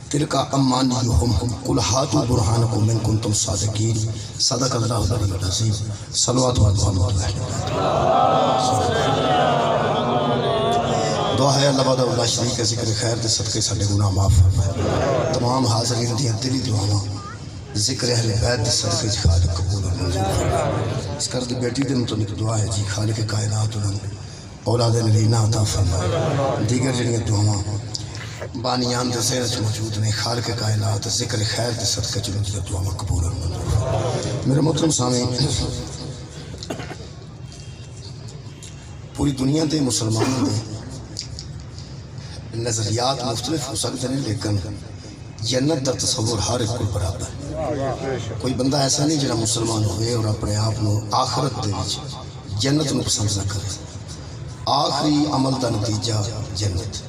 تلک امانیہم قل ہاتوا برہانکم ان کنتم صادقین صدق اللہ العلی العظیم صلوات محمد دعا ہے اللہ بعد اللہ شریک ذکر خیر دے صدقے ساڈے گناہ معاف فرمائے تمام حاضرین دیاں دلی دعاواں ذکر اہل بیت دے صدقے خالق قبول و منظور فرمائے اس کر دی بیٹی دے متعلق دعا ہے جی خالق کائنات انہوں اولاد نرینہ عطا فرمائے دیگر جڑیاں دعاواں بانیان دے زیر موجود نے خالق کائنات ذکر خیر دے صدقے چلوں دی دعاواں قبول و منظور میرے محترم سامعین پوری دنیا دے مسلمانوں دے نظریات مختلف ہو سکتے ہیں لیکن جنت دا تصور ہر ایک کوئی برابر ہے کوئی بندہ ایسا نہیں جڑا مسلمان ہوئے اور اپنے آپ نو آخرت دے وچ جنت نو پسند نہ کرے آخری عمل دا نتیجہ جنت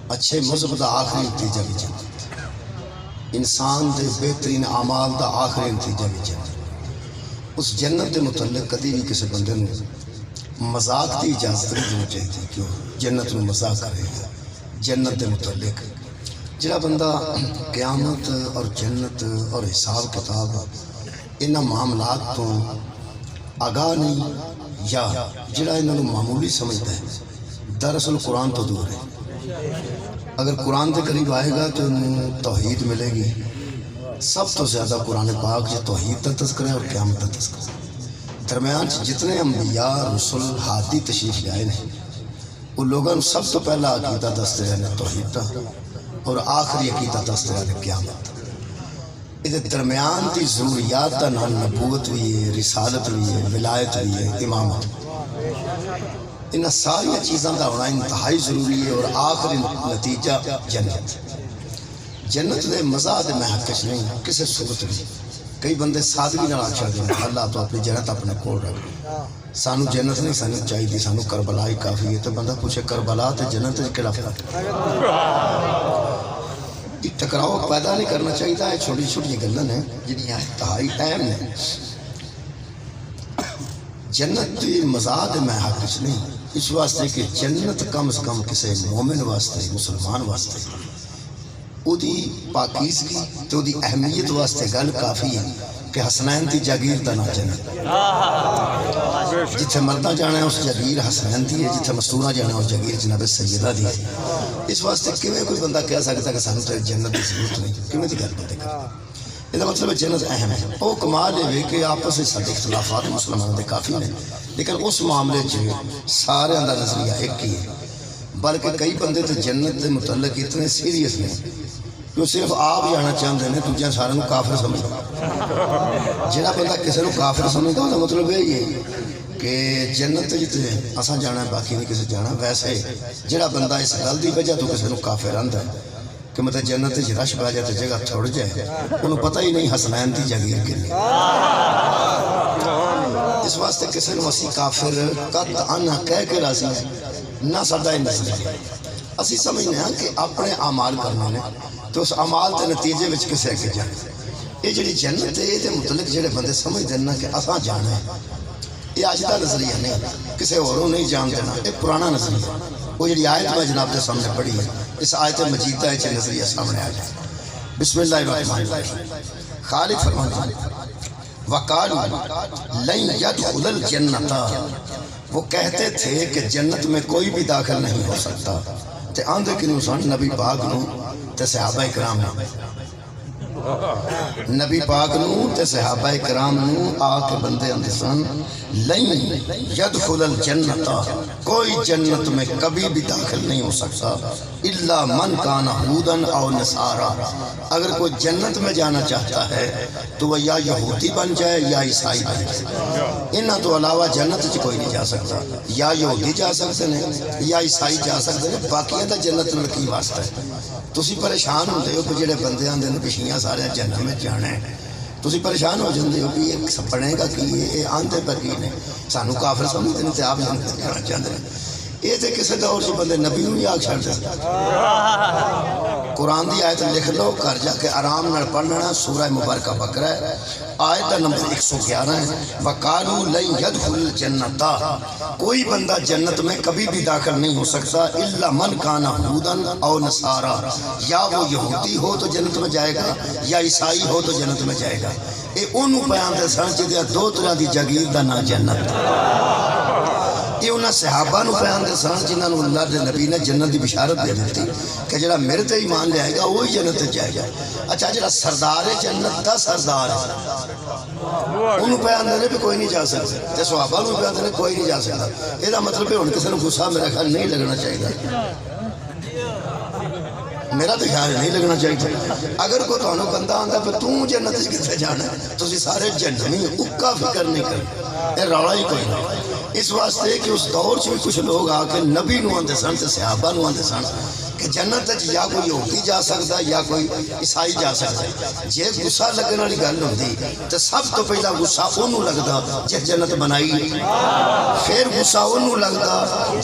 اچھے مذہب دا آخری نتیجہ بھی جنت انسان دے بہترین اعمال دا آخری نتیجہ بھی جنت اس جنت دے متعلق کدی بھی کسی بندے نو مذاق دی اجازت نہیں دینی چاہیے کہ جنت نو مذاق کرے جنت دے متعلق جڑا بندہ قیامت اور جنت اور حساب کتاب انہاں معاملات تو آگاہ نہیں یا جڑا انہاں معمولی سمجھتا ہے دراصل قرآن تو دور ہے اگر قرآن کے قریب آئے گا تو انہوں توحید ملے گی سب تو زیادہ قرآن پاک جو توحید کا تذکرہ ہے اور قیامت کا تذکرہ درمیان جتنے انبیاء رسول ہادی تشریف لائے ہیں وہ لوگوں سب تو پہلا عقیدہ دستے رہنے توحید کا اور آخری عقیدہ دستے رہنے قیامت اس درمیان کی ضروریات کا نام نبوت بھی ہے رسالت بھی ہے ولایت بھی ہے امامت ان ساری چیزاں کا ہونا انتہائی ضروری ہے اور آخری نتیجہ جنت جنت دے مزہ دے محکش نہیں کسی صورت نہیں کئی بندے سادگی نہ آخر دیں اللہ تو اپنی جنت اپنے کول رکھ سانو جنت نہیں سانو چاہیے سانو کربلا ہی کافی ہے تو بندہ پوچھے کربلا تے جنت کیڑا فرق ہے ٹکراؤ پیدا نہیں کرنا چاہیے چھوٹی چھوٹی گلاں ہیں جنہاں انتہائی اہم ہیں جنت دی مزاد میں حق نہیں اس واسطے کہ جنت کم از کم کسی مومن واسطے مسلمان واسطے او دی پاکیزگی تو دی اہمیت واسطے گل کافی ہے کہ حسنین دی جاگیر دا نا جنت جتھے مردہ جانا ہے اس جاگیر حسنین دی ہے جتھے مستورہ جانا ہے اس جاگیر جناب سیدہ دی ہے اس واسطے کیویں کوئی بندہ کہہ سکتا کہ سانو تے جنت دی ضرورت نہیں کیویں دی گل بندے کر یہ مطلب ہے جنت اہم ہے وہ کمال ہے کہ آپس میں سارے اختلافات مسلمانوں دے کافی ہیں لیکن اس معاملے سارے اندر نظریہ ایک ہی ہے بلکہ کئی بندے تو جنت دے متعلق اتنے سیریس ہیں جو صرف آپ جانا چاہتے ہیں دوجہ سارے کافر سمجھتا جہاں بندہ کسی کو کافر سمجھتا وہ مطلب یہی ہے کہ جنت جتنے اساں جانا ہے باقی نہیں کسی جانا ویسے جہاں بندہ اس گل کی وجہ تو کسی کو کافر آندا ہے کہ مطلب جنت رش پہ جائے تو جگہ تھوڑ جائے انہوں پتہ ہی نہیں حسنین دی جاگیر کے لیے اس واسطے کسی کو اسی کافر قط آنا کہہ کے راضی ہے نہ سادہ ہی نظر ہے اسی سمجھنے ہیں کہ اپنے اعمال کرنا ہے تو اس اعمال کے نتیجے میں کسے کے جائے یہ جڑی جنت ہے یہ متعلق جڑے بندے سمجھ دینا کہ اساں جانا ہے یہ آج کا نظریہ نہیں کسی اوروں نہیں جان دینا یہ پرانا نظریہ وہ جڑی آیت میں جناب کے سامنے پڑھی ہے اس آیت مجیدہ ہے نظریہ سامنے آ جائے بسم اللہ الرحمن الرحیم خالق فرماتا ہے وَقَالُوا لَن يَدْخُلَ الْجَنَّةَ وہ کہتے تھے کہ جنت میں کوئی بھی داخل نہیں ہو سکتا تے آندھے کنوں سن نبی پاک نو تے صحابہ کرام نو نبی پاک نو تے صحابہ کرام نو آکے بندے اندے سن لن یدخل الجنت کوئی جنت میں کبھی بھی داخل نہیں ہو سکتا الا من کان یہودن او نصارا اگر کوئی جنت میں جانا چاہتا ہے تو وہ یا یہودی بن جائے یا عیسائی بن جائے انہاں تو علاوہ جنت چ کوئی نہیں جا سکتا یا یہودی جا سکتے ہیں یا عیسائی جا سکتے ہیں باقیاں دا جنت میں کی واسطہ ہے تسی پریشان ہوندے ہو کہ جڑے بندے آندے نے پچھلیاں سارے جنت میں جانا ہے تسی پریشان ہو جاندے ہو کہ یہ بنے گا کہ یہ آندے پر کی نے سانو کافر سمجھتے ہیں تے آپ جنت جانا چاہتے ہیں یہ تے کسی دور سے بندے نبی نو بھی آگ چھڑ دے قرآن دی آیت لکھ لو، گھر جا کے آرام نال پڑھ لینا۔ سورہ مبارکہ بقرہ ہے، آیت نمبر 111 ہے۔ وَقَالُوا لَن يَدْخُلَ الْجَنَّةَ، کوئی بندہ جنت میں کبھی بھی داخل نہیں ہو سکتا الا من کان یہوداً او نصارا، یا وہ یہودی ہو تو جنت میں جائے گا یا عیسائی ہو تو جنت میں جائے گا۔ یہ انہوں بیان دے سن جدے دو طرح دی جگیر دا نا جنت، یہ انہاں صحابہ نو بیان دے سن جنہاں نو اللہ دے نبی نے جنت دی بشارت دے دیتی کہ جڑا میرے تے ایمان لے آئے گا وہی جنت تے جائے گا۔ اچھا جڑا سردار جنت دا سردار ہے انہوں بیان دینے بھی کوئی نہیں جا سکتا، تے صحابہ نو بیان دینے کوئی نہیں جا سکتا۔ یہ دا مطلب ہے ان کسی نے غصہ میرا خیال نہیں لگنا چاہیے، میرا تو خیال نہیں لگنا چاہیے۔ اگر کوئی تانوں بندہ آندا پہ توں جنت وچ کتے جانا ہے، تسی سارے جہنمی اکا فکر نہیں کرنا، یہ رولا ہی کوئی نہیں۔ اس واسطے کہ اس دور سے کچھ لوگ آ کے نبی نو آندے سن تے صحابہ نو آندے سن کہ جنت یا کوئی یہودی جا سکتا یا کوئی عیسائی جا سکتا۔ جے غصہ لگن والی گل ہوندی تے سب تو پہلا غصہ اونوں لگدا جے جنت بنائی، پھر غصہ اونوں لگدا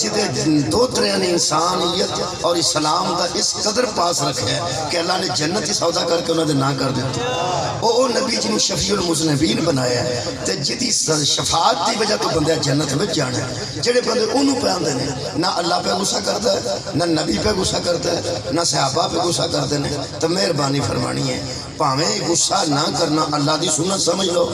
جدے دو طرح نے انسانیت اور اسلام دا اس قدر پاس رکھا ہے کہ اللہ نے جنت ہی سودا کر کے انہاں دے نہ کر دیتے۔ او نبی جی نے شفیع المذنبین بنایا ہے تے جدی شفاعت دی وجہ تو بندہ جنت وچ جانا ہے۔ جڑے بندے اونوں پاندے نے نہ اللہ پہ غصہ کردا ہے نہ نبی پہ غصہ کرتا ہے نہ صحابہ پہ غصہ کرتے ہیں، تو مہربانی فرمانی ہے پاویں غصہ نہ کرنا اللہ دی سنت سمجھ لو،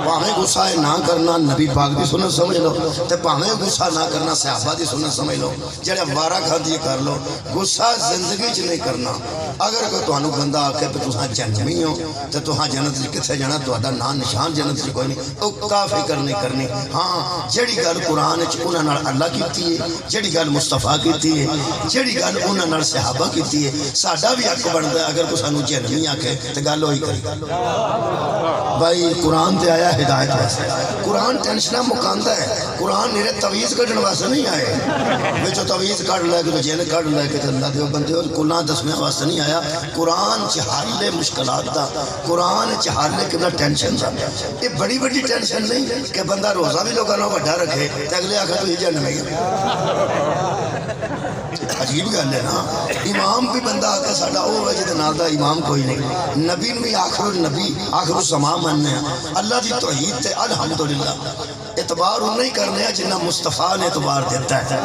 پاویں غصہ نہ کرنا نبی پاک دی سنت سمجھ لو، تے پاویں غصہ نہ کرنا صحابہ دی سنت سمجھ لو۔ جڑا وارا کھادی کر لو، غصہ زندگی چ نہیں کرنا۔ اگر کوئی تانوں بندہ آ کے تساں جہنمی ہو تے تساں جنت کتھے جانا، تہاڈا نام نشان جنت چ کوئی نہیں، او کا فکر نہیں کرنی۔ ہاں جڑی گل قرآن وچ انہاں نال اللہ کیتی ہے، جڑی گل مصطفیٰ کیتی ہے، جڑی گل انہاں نال صحابہ کیتی ہے، ساڈا بھی حق بندا ہے اگر کوئی سانوں جہنمی آکھے تے گل ہوئی کری۔ بھائی قرآن تے آیا ہدایت واسطے، قرآن ٹینشناں مکاندا ہے، قرآن میرے تویز کڈن واسطے نہیں آئے وچوں تویز کڈ لے کے جن کڈ لے کے اللہ دے بندے اور کلاں دسویں واسطے نہیں آیا۔ قرآن چ حل مشکلات دا، قرآن چ حل کنا ٹینشن دا۔ یہ بڑی بڑی ٹینشن نہیں کہ بندہ روزہ بھی لوگاں نال وڈا رکھے تے اگلے آکھے تو جہنمی ہے۔ عجیب گل ہے نا، امام بھی بندہ آکے ساڈا او ہے جدے نال دا امام کوئی نہیں۔ نبی بھی آخر النبی آخر الزمان مننے ہیں، اللہ دی توحید تے الحمدللہ اعتبار انہوں ہی کرنے ہیں جنہ مصطفیٰ نے اعتبار دیتا ہے۔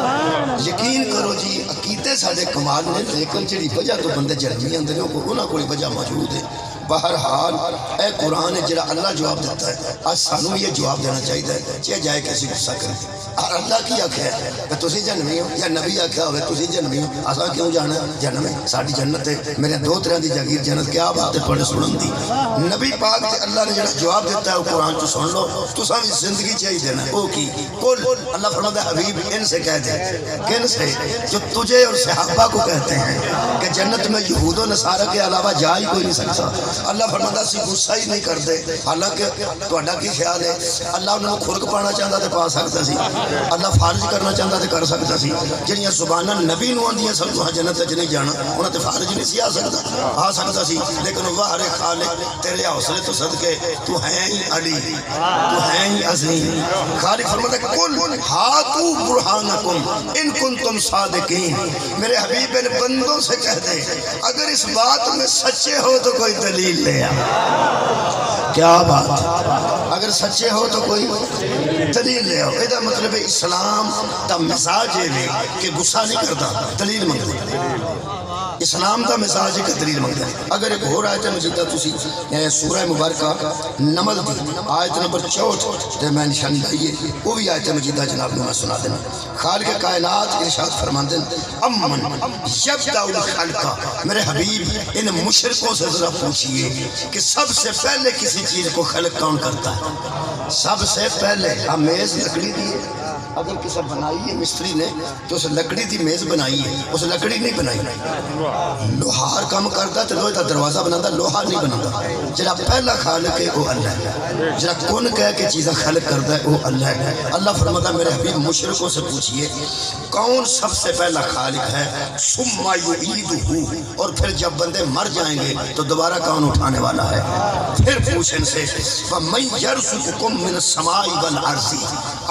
یقین کرو جی عقیدے ساڈے کمال نے، لیکن جڑی وجہ تو بندے جہنمی اندر انہاں کوئی وجہ موجود ہے۔ بہرحال اے قرآن جڑا اللہ جواب دیتا ہے، آج سانوں یہ جواب دینا چاہیے چاہے جائے کسی غصہ کرے۔ اور اللہ کی آکھیا ہے کہ تسی جہنمی ہو، یا نبی آکھیا ہوئے تسی جہنمی ہو، اساں کیوں جانا جہنم ہے؟ ساڈی جنت ہے، میرے دو طرح دی جاگیر جنت، کیا بات ہے پڑھے سنن دی۔ نبی پاک تے اللہ نے جڑا جواب دیتا ہے وہ قرآن تو سن لو، تساں بھی زندگی چاہیے دینا ہے۔ وہ کی قل، اللہ فرماتا ہے حبیب ان سے کہہ دے، کن سے؟ جو تجھے اور صحابہ کو کہتے ہیں کہ جنت میں یہود و نصارہ کے علاوہ جا ہی کوئی نہیں سکتا۔ اللہ فرماتا سی غصہ ہی نہیں کرتے، حالانکہ تہاڈا کی خیال ہے اللہ انہوں کو خرک پانا چاہتا تے پا سکتا سی، اللہ فارج کرنا چاہتا تے کر سکتا سی۔ جڑیاں زباناں نبی نو آندیاں سب تو جنت وچ نہیں جانا، انہاں تے فارج نہیں سی آ سکتا سی، لیکن واہ رے خالق تیرے حوصلے تو صدقے تو ہے ہی علی، تو ہے ہی عظیم۔ خالق فرماتا ہے قل ہاتوا برہانکم ان کنتم صادقین، میرے حبیب میرے بندوں سے کہہ دے اگر اس بات میں سچے ہو تو کوئی دلیل لے آ۔ کیا بات، اگر سچے ہو تو کوئی دلیل لے آؤ۔ یہ مطلب ہے اسلام دا مزاج ہے کہ غصہ نہیں کرتا، دلیل منگتا۔ اسلام دا مزاج ہے کہ دلیل منگتا۔ اگر ایک اور آیت مجیدہ تسی سورہ مبارکہ نمل دی آیت نمبر 64 تے میں نشان لائیے، وہ بھی آیت مجیدہ جناب نے میں سنا دینا۔ خالق کائنات ارشاد فرماندے امن یبدأ الخلق، میرے حبیب ان مشرکوں سے ذرا پوچھئے کہ سب سے پہلے کسی چیز کو خلق کون کرتا ہے؟ سب سے پہلے میز لکڑی دی ہے، اگر کسی بنائی ہے مستری نے تو اس لکڑی دی میز بنائی ہے، اس لکڑی نہیں بنائی۔ لوہار کام کرتا تو لوہے دا دروازہ بناتا، لوہار نہیں بناتا۔ جڑا پہلا خالق ہے وہ اللہ ہے، جڑا کون کہہ کے چیزیں خلق کرتا ہے وہ اللہ ہے۔ اللہ فرماتا میرے حبیب مشرکوں سے پوچھئے کون سب سے پہلا خالق ہے، ثم یعیدہ، اور پھر جب بندے مر جائیں گے تو دوبارہ کون اٹھانے والا ہے؟ پھر پوچھیں سے فَمَن یَرْزُقُکُم مِّنَ السَّمَاءِ وَالْأَرْضِ،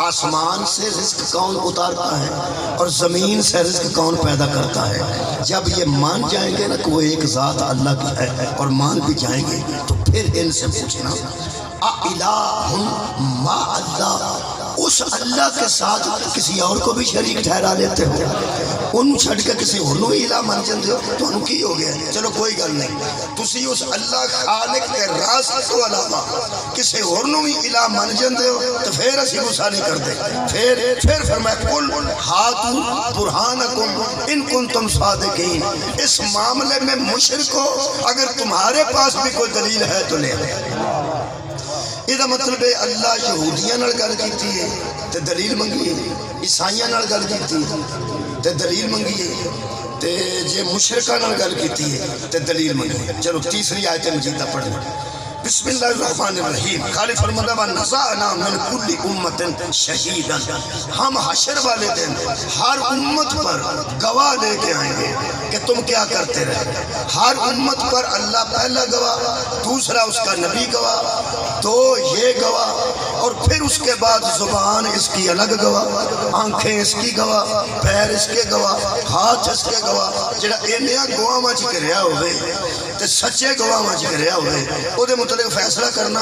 آسمان سے رزق کون اتارتا ہے اور زمین سے رزق کون پیدا کرتا ہے، جب یہ مان جائیں گے نا کہ وہ ایک ذات اللہ کی ہے اور مان بھی جائیں گے تو پھر ان سے پوچھنا اِلٰہٌ مع اللہ، اس اللہ کے ساتھ کسی اور کو بھی شریک ٹھہرا لیتے ہو، ان چھڑ کے کسی اور نو الہ من جاندے ہو تو انہوں کی ہو گیا؟ چلو کوئی گل نہیں، تسی اس اللہ خالق کے رازق کو علاوہ کسی اور نو بھی الہ من جاندے ہو تو پھر اسی غصہ نہیں کرتے۔ پھر فرمایا قل ہاتوا برہانکم ان کنتم صادقین، اس معاملے میں مشرکو اگر تمہارے پاس بھی کوئی دلیل ہے تو لے آؤ۔ یہ مطلب ہے اللہ یہودیاں نال گل کیتی ہے تے دلیل منگی ہے، عیسائیاں نال گل کیتی ہے تے دلیل منگی ہے، تے جے مشرکاں نال گل کیتی ہے تے دلیل منگی ہے۔ چلو تیسری آیت مجیدہ پڑھیں۔ بسم اللہ الرحمن الرحیم، خالق فرماتا ہے وَنَزَعْنَا مِنْ كُلِّ أُمَّةٍ شَهِيدًا، ہم حشر والے دن ہر امت پر گواہ لے کے آئیں گے کہ تم کیا کرتے رہے۔ ہر امت پر اللہ پہلا گواہ، دوسرا اس کا نبی گواہ، تو یہ گواہ، اور پھر اس کے بعد زبان اس کی الگ گواہ، آنکھیں اس کی گواہ، پیر اس کے گواہ، ہاتھ اس کے گواہ۔ جڑا انہاں گواہ وچ کریا ہوئے تے سچے گواہ وچ کریا ہوئے او دے متعلق فیصلہ کرنا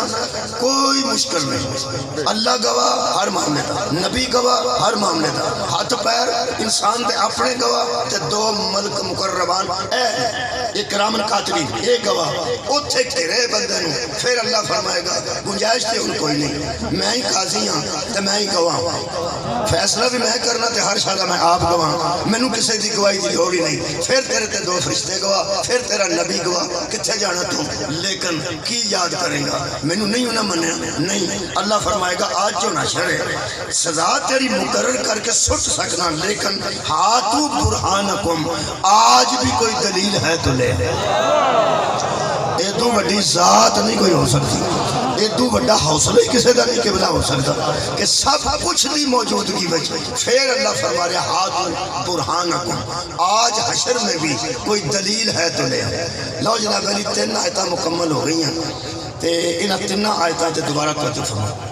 کوئی مشکل نہیں۔ اللہ گواہ ہر معاملے دا، نبی گواہ ہر معاملے دا، ہاتھ پیر انسان دے اپنے گواہ تے دو ملک مقربان اکرام کاتبین یہ گواہ، اتھے گھرے بندے نو پھر اللہ فرمائے گا گنجائش تے ان کوئی نہیں، میں ہی قاضی ہاں تے میں ہی گواہ ہوں، فیصلہ بھی میں کرنا تے ہر شاہ میں آپ گواہ، میں نو کسی دی گواہی دی لوڑ ہی نہیں۔ پھر تیرے تے دو فرشتے گواہ، پھر تیرا نبی گواہ، کتھے جانا تو لیکن کی یاد کرے گا؟ میں نو نہیں ہونا منیا نہیں۔ اللہ فرمائے گا آج جو نشر ہے سزا تیری مقرر کر کے سٹ سکنا، لیکن ہاتھو برہانکم، آج بھی کوئی دلیل ہے تو لے۔ ایدو بڑی ذات نہیں کوئی ہو سکتی، ایدو بڑا حوصلہ کسے دا نہیں قبلہ ہو سکتا کہ سب کچھ دی موجودگی وجہ۔ پھر اللہ فرما رہا ہاتھو برہانکم، آج حشر میں بھی کوئی دلیل ہے تو لے۔ لو جناب علی 3 آیتاں مکمل ہو گئی ہیں تے انہاں 3 آیتاں تے دوبارہ توجہ فرماؤ۔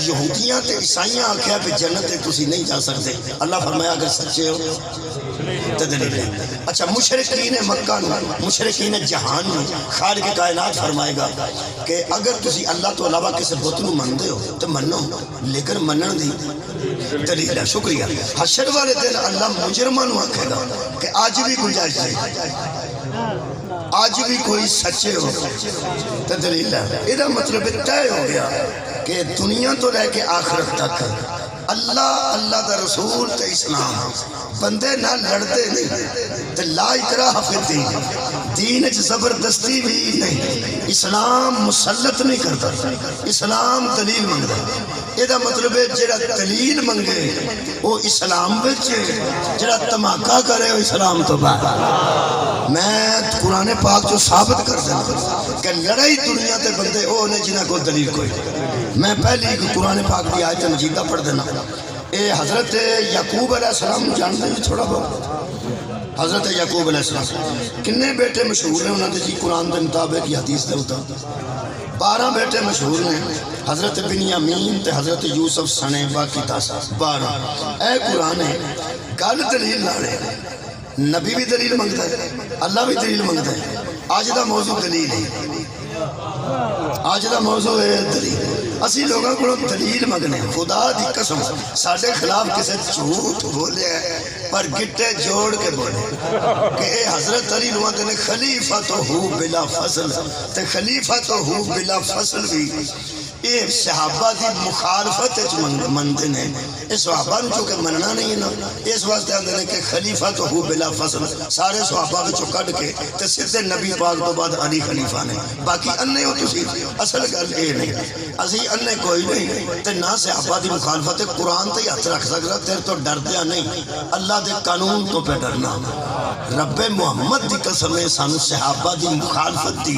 یہودیاں تے عیسائیاں آکھیا کہ جنت تے تسی نہیں جا سکتے، اللہ فرمایا اگر سچے ہو تو دلیل ہے۔ اچھا مشرکین مکہ نو، مشرکین جہان نو خالق کائنات فرمائے گا کہ اگر تسی اللہ تو علاوہ کسی بت نو مندے ہو تو منو، لیکن منن دی دلیل ہے۔ شکریہ۔ حشر والے دن اللہ مجرماں نو آکھے گا کہ آج بھی گنجائش ہے، آج بھی کوئی سچے ہو تو دلیل ہے۔ یہ مطلب طے ہو گیا کہ دنیا تو لے کے آخرت تک اللہ اللہ دا رسول تے اسلام بندے نہ لڑتے نہیں تے لا اکراہ فی الدین، دین اچ زبردستی بھی نہیں، اسلام مسلط نہیں کرتا، اسلام دلیل منگتا۔ یہ مطلب ہے جڑا دلیل منگے وہ اسلام بچ، جڑا تماکا کرے وہ اسلام تو باہر۔ میں قرآن پاک جو ثابت کر دینا کہ لڑائی دنیا تے بندے وہ نے جنہ کو دلیل کوئی۔ میں پہلی قرآن پاک کی آیت مجیدہ پڑھ دینا۔ اے حضرت یعقوب علیہ السلام جانتے ہیں تھوڑا بہت؟ حضرت یعقوب علیہ السلام کنے بیٹے مشہور ہیں انہوں نے جی قرآن کے مطابق یا حدیث دے ہوتا 12 بیٹے مشہور ہیں، حضرت بنیامین تے حضرت یوسف سنے باقی 10 12۔ اے قرآن ہے گل دلیل نہ رہے، نبی بھی دلیل منگتا ہے، اللہ بھی دلیل منگتا ہے۔ آج دا موضوع دلیل ہے، آج دا موضوع ہے دلیل۔ اسی لوگوں کو دلیل منگنے، خدا دی قسم ساڑھے خلاف کسے جھوٹ بولے پر گٹے جوڑ کے بولے کہ اے حضرت علی نوانتے نے خلیفہ ہو بلا فصل، تے خلیفہ ہو بلا فصل بھی یہ صحابہ دی مخالفت مندے نے، اس صحابہ نے چونکہ مننا نہیں ہے نا، اس واسطے آندے نے کہ خلیفہ تو ہو بلا فصل، سارے صحابہ کو چکڑ کے تے سدھے نبی پاک تو بعد علی خلیفہ نے، باقی انے ہو تسی، اصل گل یہ نہیں، اسی انے کوئی نہیں تے نہ صحابہ دی مخالفت قرآن تے ہاتھ رکھ سکتا، تیرے تو ڈردیا نہیں، اللہ دے قانون تو پہ ڈرنا۔ رب محمد دی قسم ہے سانو صحابہ دی مخالفت دی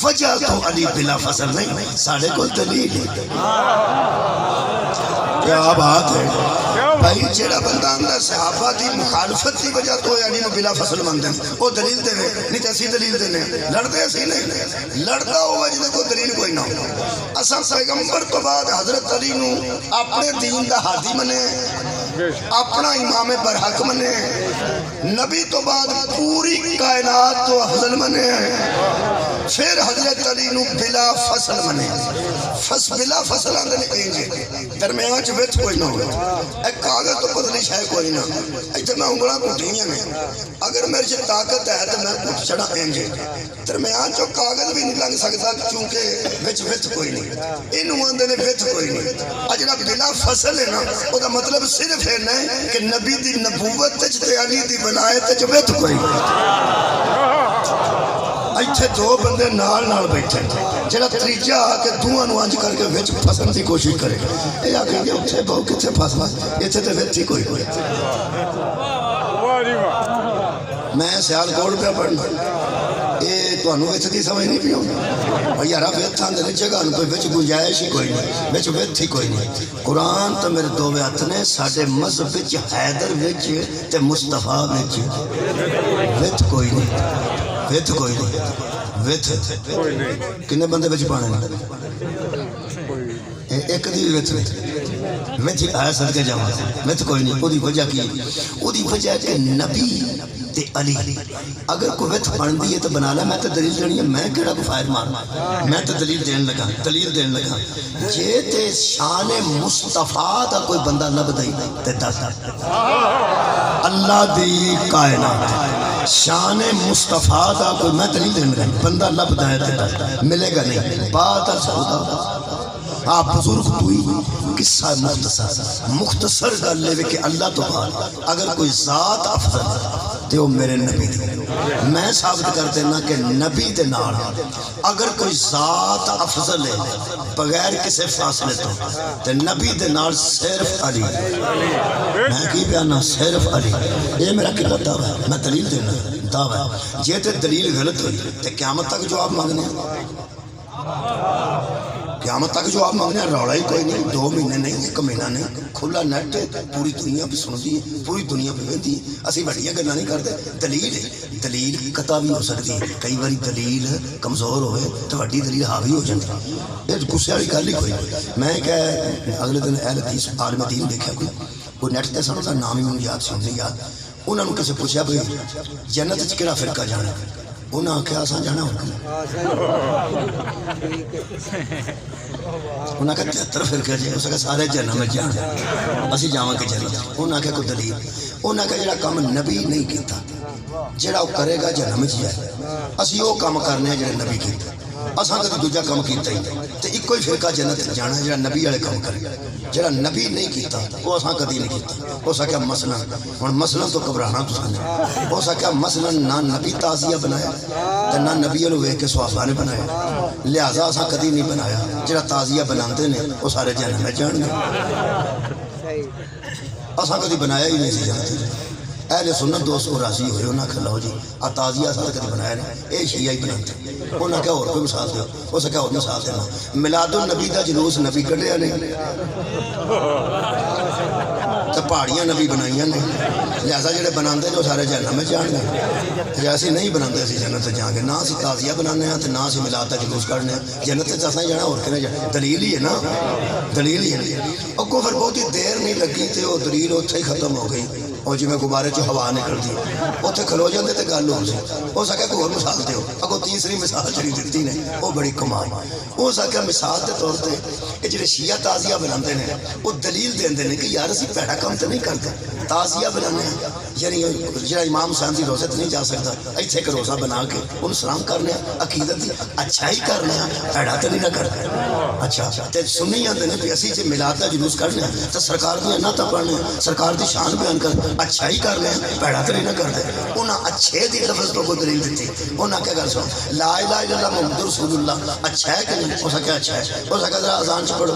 وجہ تو علی بلا فصل نہیں، ساڑھے کو دلیل ہے۔ کیا بات ہے، بھائی جیڑا بندہ اندر صحابہ دی مخالفت کی وجہ تو علی نو بلا فصل مندے وہ دلیل دے نہیں تے اسی دلیل دینے لڑتے اسی نہیں لڑتا ہوا جے کو دلیل کوئی نہ ہو اساں پیغمبر تو بعد حضرت علی نو اپنے دین دا ہادی منے اپنا امام برحق منے نبی تو بعد پوری کائنات تو افضل منے پھر حضرت علی نو بلا فصل منے بلا فصل آندھے انجے درمیان چ وچ کوئی نہ ہوئے ایک کاغذ تو پتلی شاید کوئی نہ ایتھے میں انگڑا کٹھیاں میں اگر میرے سے طاقت ہے تو میں کٹ چڑھا انجے درمیان چو کاغذ بھی نہیں لگ سکتا چونکہ وچ کوئی نہیں انہوں آندھے نے وچ کوئی نہیں اجڑا بلا فصل ہے نا وہ دا مطلب صرف ہے نا کہ نبی دی نبوت تج تے علی دی ولایت تج وچ کوئی نہیں ایتھے دو بندے نال بیٹھے جڑا تریجا آ کے دوواں نوں انج کر کے وچ پھسن دی کوشش کرے اے آکھیں گے اوتھے بہو کتھے پھسنا ایتھے تے وچ ہی کوئی میں سیال کوڑ پہ پڑھنا اے تانوں وچ دی سمجھ نہیں پیو بھئی یارا وچ تھاں دے جگہ نوں کوئی وچ گنجائش ہی کوئی نہیں وچ ہی کوئی نہیں قرآن تے میرے دو ہاتھ نے ساڈے مذہب وچ حیدر وچ تے مصطفیٰ وچ کوئی نہیں ویت کوئی نہیں ویت کنے بندے بچ پانے ایک دی ویت آیا صدقے جاؤں ویت کوئی نہیں وہ دی وجہ کی وہ دی وجہ ہے کہ نبی تے علی اگر کوئی ویت پڑھ دیئے تو بنا لے میں تو دلیل دینی ہے میں کہڑا کو فائر مارنا میں تو دلیل دین لگا جے تے شان مصطفیٰ دا کوئی بندہ لب دائی تے دس اللہ دی کائنات شان مصطفیٰ دا کوئی میں دلیل دین لگا بندہ لب دائے تے دس ملے گا نہیں بات سعودہ آپ بزرگ توئی قصہ مختصر گل لے کہ اللہ تو بعد اگر کوئی ذات افضل ہے تو وہ میرے نبی دی میں ثابت کر دینا کہ نبی دے نال اگر کوئی ذات افضل ہے بغیر کسی فاصلے تو نبی دے نال صرف علی میں کی بیانا صرف علی یہ میرا کلہ دعویٰ ہے میں دلیل دینا دعویٰ ہے یہ تے دلیل غلط ہوئی تو قیامت تک جو آپ مانگنے ہیں قیامت تک جو آپ مانگنے ہیں روڑا ہی کوئی نہیں 2 مہینے نہیں 1 مہینہ نہیں کھلا نیٹ پوری دنیا پہ سن دی پوری دنیا پہ ویندی اسی بڑیاں گلاں نہیں کرتے دلیل ہے دلیل قطع بھی ہو سکتی ہے کئی باری دلیل کمزور ہوئے تو وڈی دلیل حاوی ہو جاتی یہ غصے والی گل ہی کوئی میں کہ اگلے دن اہل حدیث عالم دین دیکھا کوئی نیٹ تے سن دا نام ہی مجھے یاد سن نہیں یاد انہوں نے کسے پوچھا بھئی جنت وچ کیڑا فرقہ جانا انہاں آکھیا اساں جانا ہوگا انہاں کہا 73 فرقے جی اس کا سارے جہنم میں جانا اسی جاواں کے جنت انہاں کہا کوئی دلیل انہاں کہا جڑا کام نبی نہیں کیتا جڑا وہ کرے گا جہنم میں جائے اسی وہ کام کرنے ہیں جڑے نبی کیتا اساں کدی دوجا کام کیتا ہی تے اکو ہی فرقہ جنت جانا جڑا نبی والے کام کرے جڑا نبی نہیں کیتا وہ اساں کدی نہیں کیتا ہو سکیا مثلا ہن مثلا تو گھبرانا تو سامنے ہو سکیا مثلا نہ نبی تعزیہ بنایا تے نہ نبی نو ویکھ کے صحابہ نے بنایا لہذا اساں کدی نہیں بنایا جڑا تعزیہ بناندے نے وہ سارے جہنم میں جان گے اساں کدی بنایا ہی نہیں سی جانتے اہل سنت دوست کو راضی ہوئے انہاں کہ لو جی تعزیہ اساں کدی بنایا نہیں اے شیعہ ہی بناتے انہاں کہ اور کوئی مثال دیو ہو سکیا اور مثال دینا میلاد النبی دا جلوس نبی کڈیا نہیں تے پہاڑیاں نبی بنائیاں نے لہذا جڑے بناندے جو سارے جہنم میں جان گے جیسے نہیں بناندے اسی جنت جان گے نہ اسی تعزیہ بنانے ہیں تے نہ اسی میلاد دا جلوس کرنے ہیں جنت تے اساں جانا اور کنے جانا دلیل ہی ہے نا دلیل ہی ہے او کو پھر بہت ہی دیر نہیں لگی تے او دلیل اوتھے ہی ختم ہو گئی اور جی میں غبارے چ ہوا نکلتی اوتھے کھلو جاندے تے گل ہو سی ہو سکے کوئی اور مثال دیو اگوں تیسری مثال جڑی دتی نے او بڑی کمال ہو سکے مثال دے طور تے اے جڑے شیعہ تعزیہ بناندے نے او دلیل دیندے نے کہ یار اسی پیڑا کام تے نہیں کرتے تعزیہ بنانے یعنی جڑا امام حسین دی روزہ نہیں جا سکتا ایتھے ایک روزہ بنا کے ان سلام کرنے عقیدت دی اچھائی کرنے پیڑا تے نہیں نہ کرتے اچھا تے سنی آندے نے کہ اسی جے میلاد دا جلوس کرنے تے سرکار دی نعتاں پڑھنے سرکار دی شان بیان کر اچھائی کر رہے ہیں پیڑا تو نہیں نہ کرتے انہاں اچھے دی لفظ تو کو دلیل دیتی انہاں کیا گل سن لا الہ الا اللہ محمد رسول اللہ اچھا ہے کہ نہیں ہو سکے اچھا ہے ہو سکے ذرا اذان چ پڑھو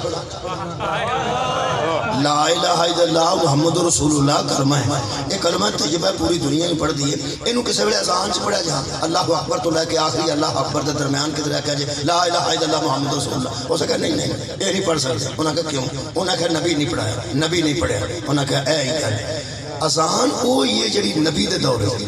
لا الہ الا اللہ محمد رسول اللہ کلمہ ہے. یہ کلمہ طیبہ پوری دنیا میں پڑھ دی ہے. انہوں کسی ویلے اذان چ پڑھا جہاں اللہ اکبر تو لے کے آخری اللہ اکبر کے درمیان کدھر رکھا جائے لا الہ الا اللہ محمد رسول اللہ. اس نے کہا نہیں یہ نہیں پڑھ سکتے. انہوں نے کہا کیوں؟ انہوں نے کہا نبی نہیں پڑھایا, نبی نہیں پڑھیا. انہوں نے کہا اے ہی گل اذان وہ یہ جڑی نبی دے دور ہے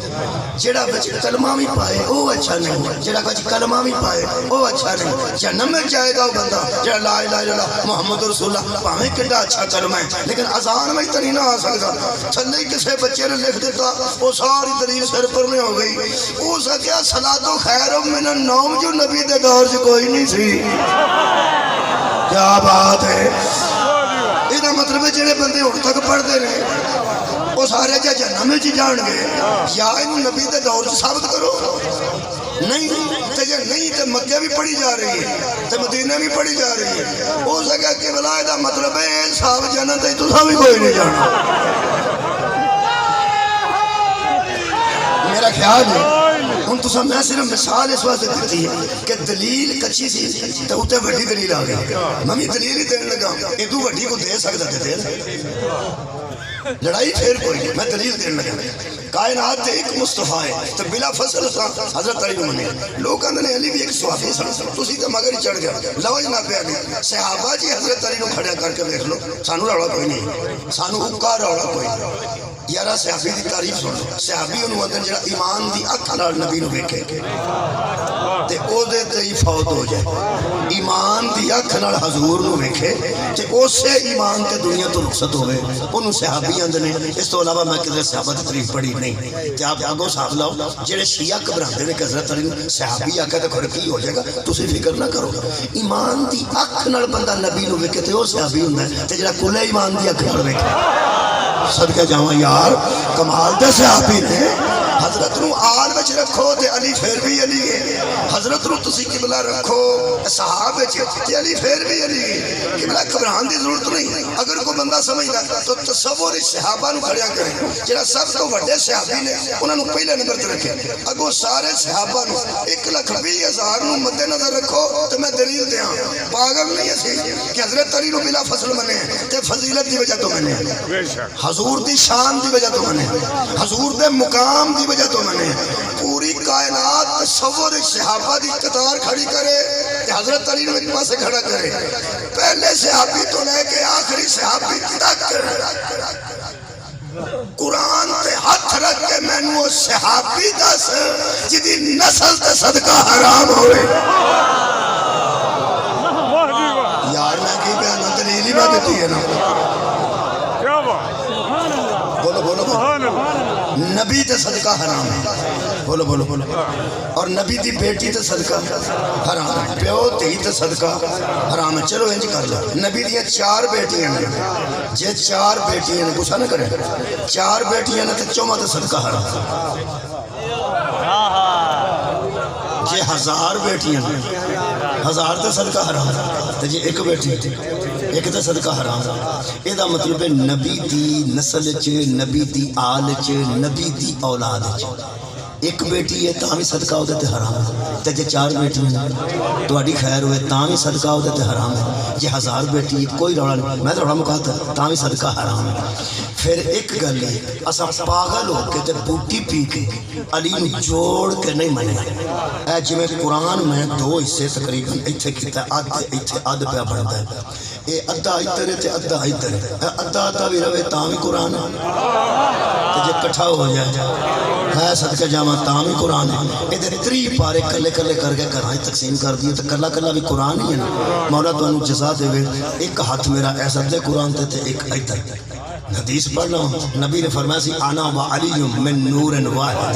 جڑا بچ کلمہ بھی پائے وہ اچھا نہیں, جڑا بچ کلمہ بھی پائے وہ اچھا نہیں. جنم میں جائے گا وہ بندہ جڑا لا الہ الا اللہ محمد رسول اللہ پاویں کڈا اچھا کلمہ ہے لیکن اذان میں تو نہیں نہ آ سکتا. تھلے کسی بچے نے لکھ دیتا وہ ساری دلیل سر پر میں ہو گئی. وہ سکیا صلاۃ خیر من النوم جو نبی دے دور سے کوئی نہیں سی. کیا بات ہے. یہ مطلب ہے جڑے بندے ہن تک پڑھتے ہیں وہ سارے جہنم وچ جان گے. یا انہوں نبی دے دور سے ثابت کرو. نہیں تے جے نہیں تے مکہ بھی پڑھی جا رہی ہے تے مدینہ بھی پڑھی جا رہی ہے. ہو سکے کہ بلا دا مطلب ہے صاحب جنت تے تساں بھی کوئی نہیں جانا. میرا خیال ہے ہن تساں میں صرف مثال اس واسطے دیتی ہے کہ دلیل کچی سی تے اوتے وڈی دلیل آ گئی. میں بھی دلیل ہی دین لگا ادو وڈی کو دے سکدا تے دے. لڑائی پھر کوئی نہیں, میں دلیل دین لگا. کائنات ایک مصطفیٰ ہے تو بلا فصل حضرت علی منے. لوگ کہتے ہیں علی بھی ایک صحابی سن, تسی تے مگر ہی چڑھ گیا لو جناب علی صحابہ جی حضرت علی نو کھڑا کر کے دیکھ لو. سانو رولا کوئی نہیں, سانو اکا رولا کوئی نہیں. یارا صحابی دی تعریف سن لو. صحابی انہوں اندر جڑا ایمان دی اکھ نال نبی نو ویکھے تے او دے تے ہی فوت ہو جائے. ایمان دی اکھ نال حضور نو ویکھے تے اسے ایمان تے دنیا تو رخصت ہوئے انہوں صحابی اندر نے. اس تو علاوہ میں کدھر صحابہ دی تعریف پڑھی نہیں. تے آپ آگو صاحب لاؤ جڑے شیعہ گھبراندے نے کہ حضرت علی صحابی آکھے تے کھڑ کی ہو جائے گا. تسی فکر نہ کرو. ایمان دی اکھ نال بندہ نبی نو ویکھے تے او صحابی ہوندا ہے تے جڑا کلے ایمان دی اکھ نال ویکھے صدقہ جاواں یار کمال دے صحابی نے. حضرت نو آل وچ رکھو تے علی پھر بھی علی ہے. حضرت نو تسی قبلہ رکھو صحاب وچ تے علی پھر بھی علی ہے. قبلہ گھبران دی ضرورت نہیں. اگر کوئی بندہ سمجھدا تو تصور صحابہ نو کھڑیا کرے جڑا سب تو بڑے صحابی نے انہاں نو پہلے نمبر تے رکھے. اگوں سارے صحابہ نو 1,20,000 نو مد نظر رکھو تے میں دلیل دیاں. پاگل نہیں اسی کہ حضرت علی نو بلا فضل منے تے فضیلت دی وجہ تو منے, حضور دی شان دی وجہ تو منے, حضور دے مقام دی وجہ تو منے. پوری کائنات تصور صحابہ دی قطار کھڑی کرے کہ حضرت علی نے ایک پاسے کھڑا کرے. پہلے صحابی تو لے کے آخری صحابی تک قرآن تے ہاتھ رکھ کے مینوں صحابی دس جدی نسل تے صدقہ حرام ہوئے. یار میں کی بیان دلیل ہی بات دیتی ہے نا. بولو بولو نبی تے صدقہ حرام ہے. بولو بولو بولو. اور نبی دی بیٹی تے صدقہ حرام ہے. پیو تے تے صدقہ حرام ہے. چلو انج کر لو نبی دی 4 بیٹیاں نے جے 4 بیٹیاں نے غصہ نہ کرے 4 بیٹیاں نے تے چوما تے صدقہ حرام ہے. جے 1000 بیٹیاں نے 1000 تے صدقہ حرام ہے تے جے ایک بیٹی ایک تے صدقہ حرام ہے. یہ مطلب ہے نبی دی نسل چ نبی دی آل چ نبی دی اولاد چ ایک بیٹی ہے تاں بھی صدقہ ہوتے تے حرام ہے. تے جے 4 بیٹیاں تہاڈی خیر ہوئے تاں بھی صدقہ ہوتے تے حرام ہے. جے 1000 بیٹی کوئی رولا نہیں میں تھوڑا مکاتا تاں بھی صدقہ حرام ہے. پھر ایک گل ہے اساں پاگل ہو کے تے بوٹی پی کے علی نو جوڑ کے نہیں منے. اے جویں قرآن میں 2 حصے تقریباً ایتھے کیتا ایتھے ادھ پہ بندا ہے. اے ادھا ادھر تے ادھا ادھر ادھا ادھا بھی رہے تاں بھی قرآن ہے تے جے اکٹھا ہو جائے ہے صدقہ جاواں تاں بھی قرآن ہے. ادھر 3 پارے کلے کلے کر کے گھراں تقسیم کر دیے تے کلا کلا بھی قرآن ہی ہے نا. مولا تانوں جزا دے. ایک ہاتھ میرا ایسا دے قرآن تے ایک ادھر. حدیث پڑھ لو نبی نے فرمایا سی انا و علی من نور واحد,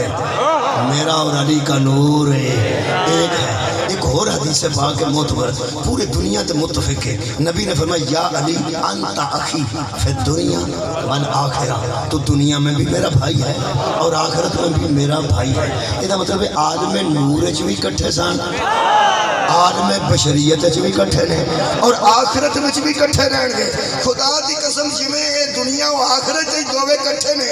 میرا اور علی کا نور ایک ہے. ایک اور حدیث پاک معتبر پورے دنیا تے متفق ہے. نبی نے فرمایا یا علی انت اخی فی الدنیا والآخرہ, تو دنیا میں بھی میرا بھائی ہے اور آخرت میں بھی میرا بھائی ہے. یہ مطلب ہے عالم نور وچ بھی اکٹھے سن, عالم بشریت وچ بھی اکٹھے نے اور آخرت وچ بھی اکٹھے رہن گے. خدا دی قسم جویں دنیا و آخرت دووے کٹھے نے،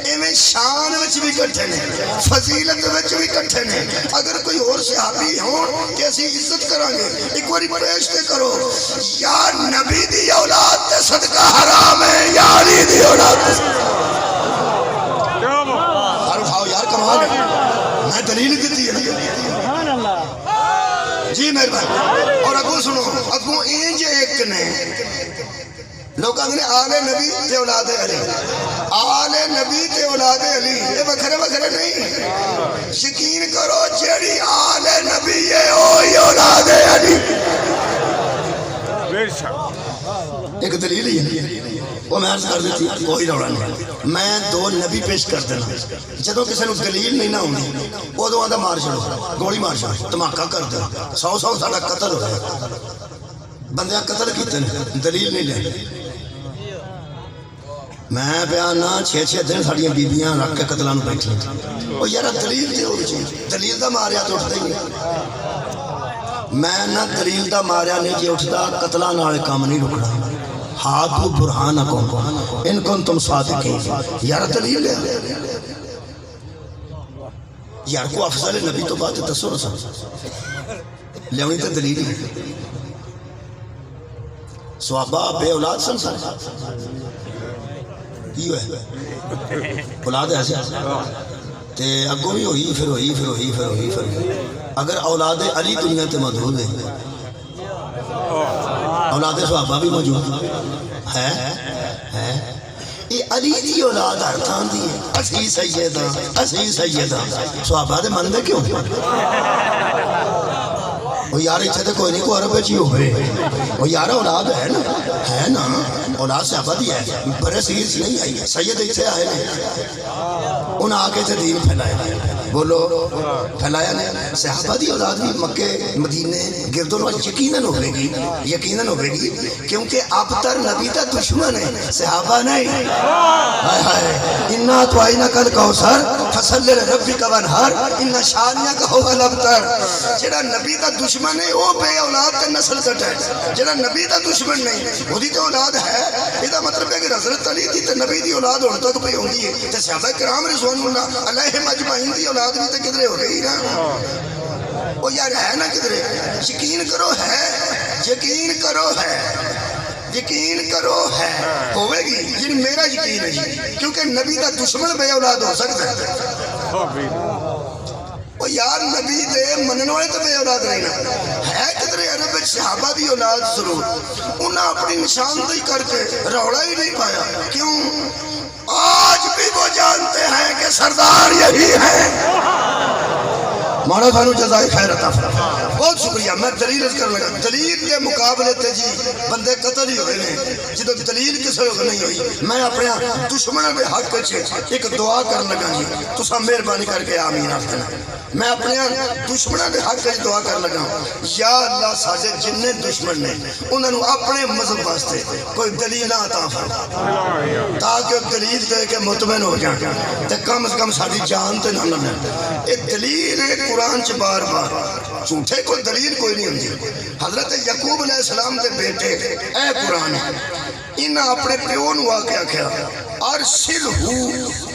ایویں شان وچ بھی کٹھے نے، فضیلت وچ بھی کٹھے نے۔ اگر کوئی اور صحابی ہوں کہ اسی عزت کریں گے، ایک باری پیش تے کرو، یا نبی دی اولاد تے صدقہ حرام ہے یا علی دی اولاد تے صدقہ اٹھاؤ یار، کمال ہے، میں دلیل دیتی ہے جی مہربانی۔ اور اگو سنو، اگو اینج ایک نے لوگ کہتے ہیں آل نبی تے اولاد علی، آل نبی تے اولاد علی، یہ بکھرے بکھرے نہیں، یقین کرو جیڑی آل نبی ہے اوہی اولاد علی۔ ایک دلیل ہی ہے وہ میں عرض کر دیتی، کوئی روڑا نہیں، میں دو نبی پیش کر دینا، جدوں کسی نے دلیل نہیں نہ ہوندی ادوں آدھا مار چھڑو، گولی مار چھڑو، دھماکہ کر دو، 100 ساڈا قتل ہو گیا، بندیاں قتل کیتے ہیں، دلیل نہیں لے۔ میں بیانا 6 دن ساڑیاں بیبیاں رکھ کے قتلان بیٹھی، وہ یار دلیل دے ہو جی، دلیل دا ماریا تو اٹھتا ہی نہیں، میں نہ دلیل دا ماریا نہیں جی اٹھتا، قتلان والے کام نہیں رکنا۔ ہاتھو برہانکم ان کن تم صادقین، یار دلیل ہے یار، کو افضل نبی تو بات دسو رسا لیونی تو دلیل ہے۔ صحابہ بے اولاد سن سن کی ہوئے اولاد ایسے تے اگوں بھی ہوئی پھر ہوئی پھر ہوئی پھر ہوئی پھر ہوئی۔ اگر اولاد علی دنیا تے موجود ہے، اولاد صحابہ بھی موجود ہے، یہ علی دی اولاد ہر تھان دی ہے، اسی سیدہ صحابہ دے من دے کیوں؟ وہ یار اچھے تھے کوئی نہیں کو عرب چی ہوئے، وہ یار اولاد ہے نا اولاد صحابہ دی ہے، بڑے سیر سے نہیں آئی ہے، سید اچھے آئے نہیں، ان آگے سے دین پھیلائے، بولو پھیلایا نہیں۔ صحابہ دی اولاد بھی مکہ مدینے گردوں میں یقیناً ہوئے گی، یقیناً ہوئے گی، کیونکہ ابتر نبی تا دشمن ہے، صحابہ نہیں۔ ہائے ہائے انا تو آئینہ کل کوثر فصلی لربک وانحر ان شانیک هو الابتر، جڑا نبی دا دشمن ہے وہ بے اولاد تے نسل کٹ ہے، جڑا نبی دا دشمن نہیں وہی تے اولاد ہے۔ یہ مطلب ہے کہ حضرت علی دی تے نبی دی اولاد ہن تک پئی ہوندی ہے، تے صحابہ کرام رضوان اللہ علیہم اجمعین دی اولاد بھی تے کدھر ہو گئی نا، وہ یار ہے نا کدھر، یقین کرو ہے، یقین کرو ہے، یقین کرو ہے، ہوئے گی جن میرا یقین ہے جی، کیونکہ نبی دا دشمن بے اولاد ہو سکتا ہے۔ وہ یار نبی دے منن والے تو بے اولاد نہیں نا، ہے کدھر عرب صحابہ دی اولاد ضرور، انہاں اپنی نشاندہی کر کے روڑا ہی نہیں پایا، کیوں؟ آج بھی وہ جانتے ہیں کہ سردار یہی ہے۔ مولا خانو جزائے خیر عطا فرمائے۔ بہت شکریہ، میں دلیل کرنے لگا، دلیل کے مقابلے تے جی بندے قتل ہی ہوئے ہیں، جدو دلیل کسے ہو نہیں ہوئی۔ میں اپنے دشمنوں کے حق چھے ایک دعا کرنے لگا جی، تسا مہربانی کر کے آمین آپ دینا۔ میں اپنے دشمنوں کے حق دعا کرنے لگا، یا اللہ ساجے جننے دشمن نے انہوں نے اپنے مذہب واسطے کوئی دلیل عطا فرما، تاکہ دلیل دے کے مطمئن ہو جائیں، تے کم از کم ساری جان تے نہ لگے۔ یہ دلیل قرآن چ بار بار جھوٹے کوئی دلیل کوئی نہیں ہوتی۔ حضرت یعقوب علیہ السلام دے بیٹے اے قرآن انہاں اپنے پیو نو آ کے آخیا ارسلہ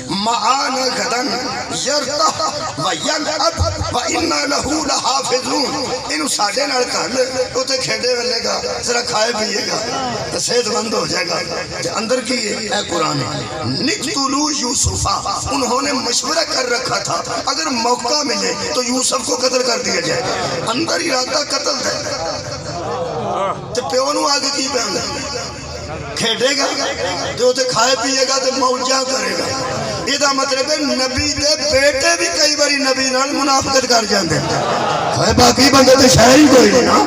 معانا غدن یرتح وینعب وانا لہ لحافظون، انہوں ساڑھے نال کھل اوتے کھیڑے ویلے گا، ذرا کھائے پیے گا، صحت مند ہو جائے گا۔ اندر کی اے قرآن نقتلوا یوسفا، انہوں نے مشورہ کر رکھا تھا اگر موقع ملے تو یوسف کو قتل کر دیا جائے، اندر ارادہ قتل دے، تو پیو نو آگے کی پہنگا کھیڑے گا، جو تے کھائے پیے گا تو موجہ کرے گا۔ یہ مطلب ہے نبی دے بیٹے بھی کئی باری نبی نال منافقت کر جاندے ہیں، باقی بندے تے شاید ہی کوئی نہیں نا،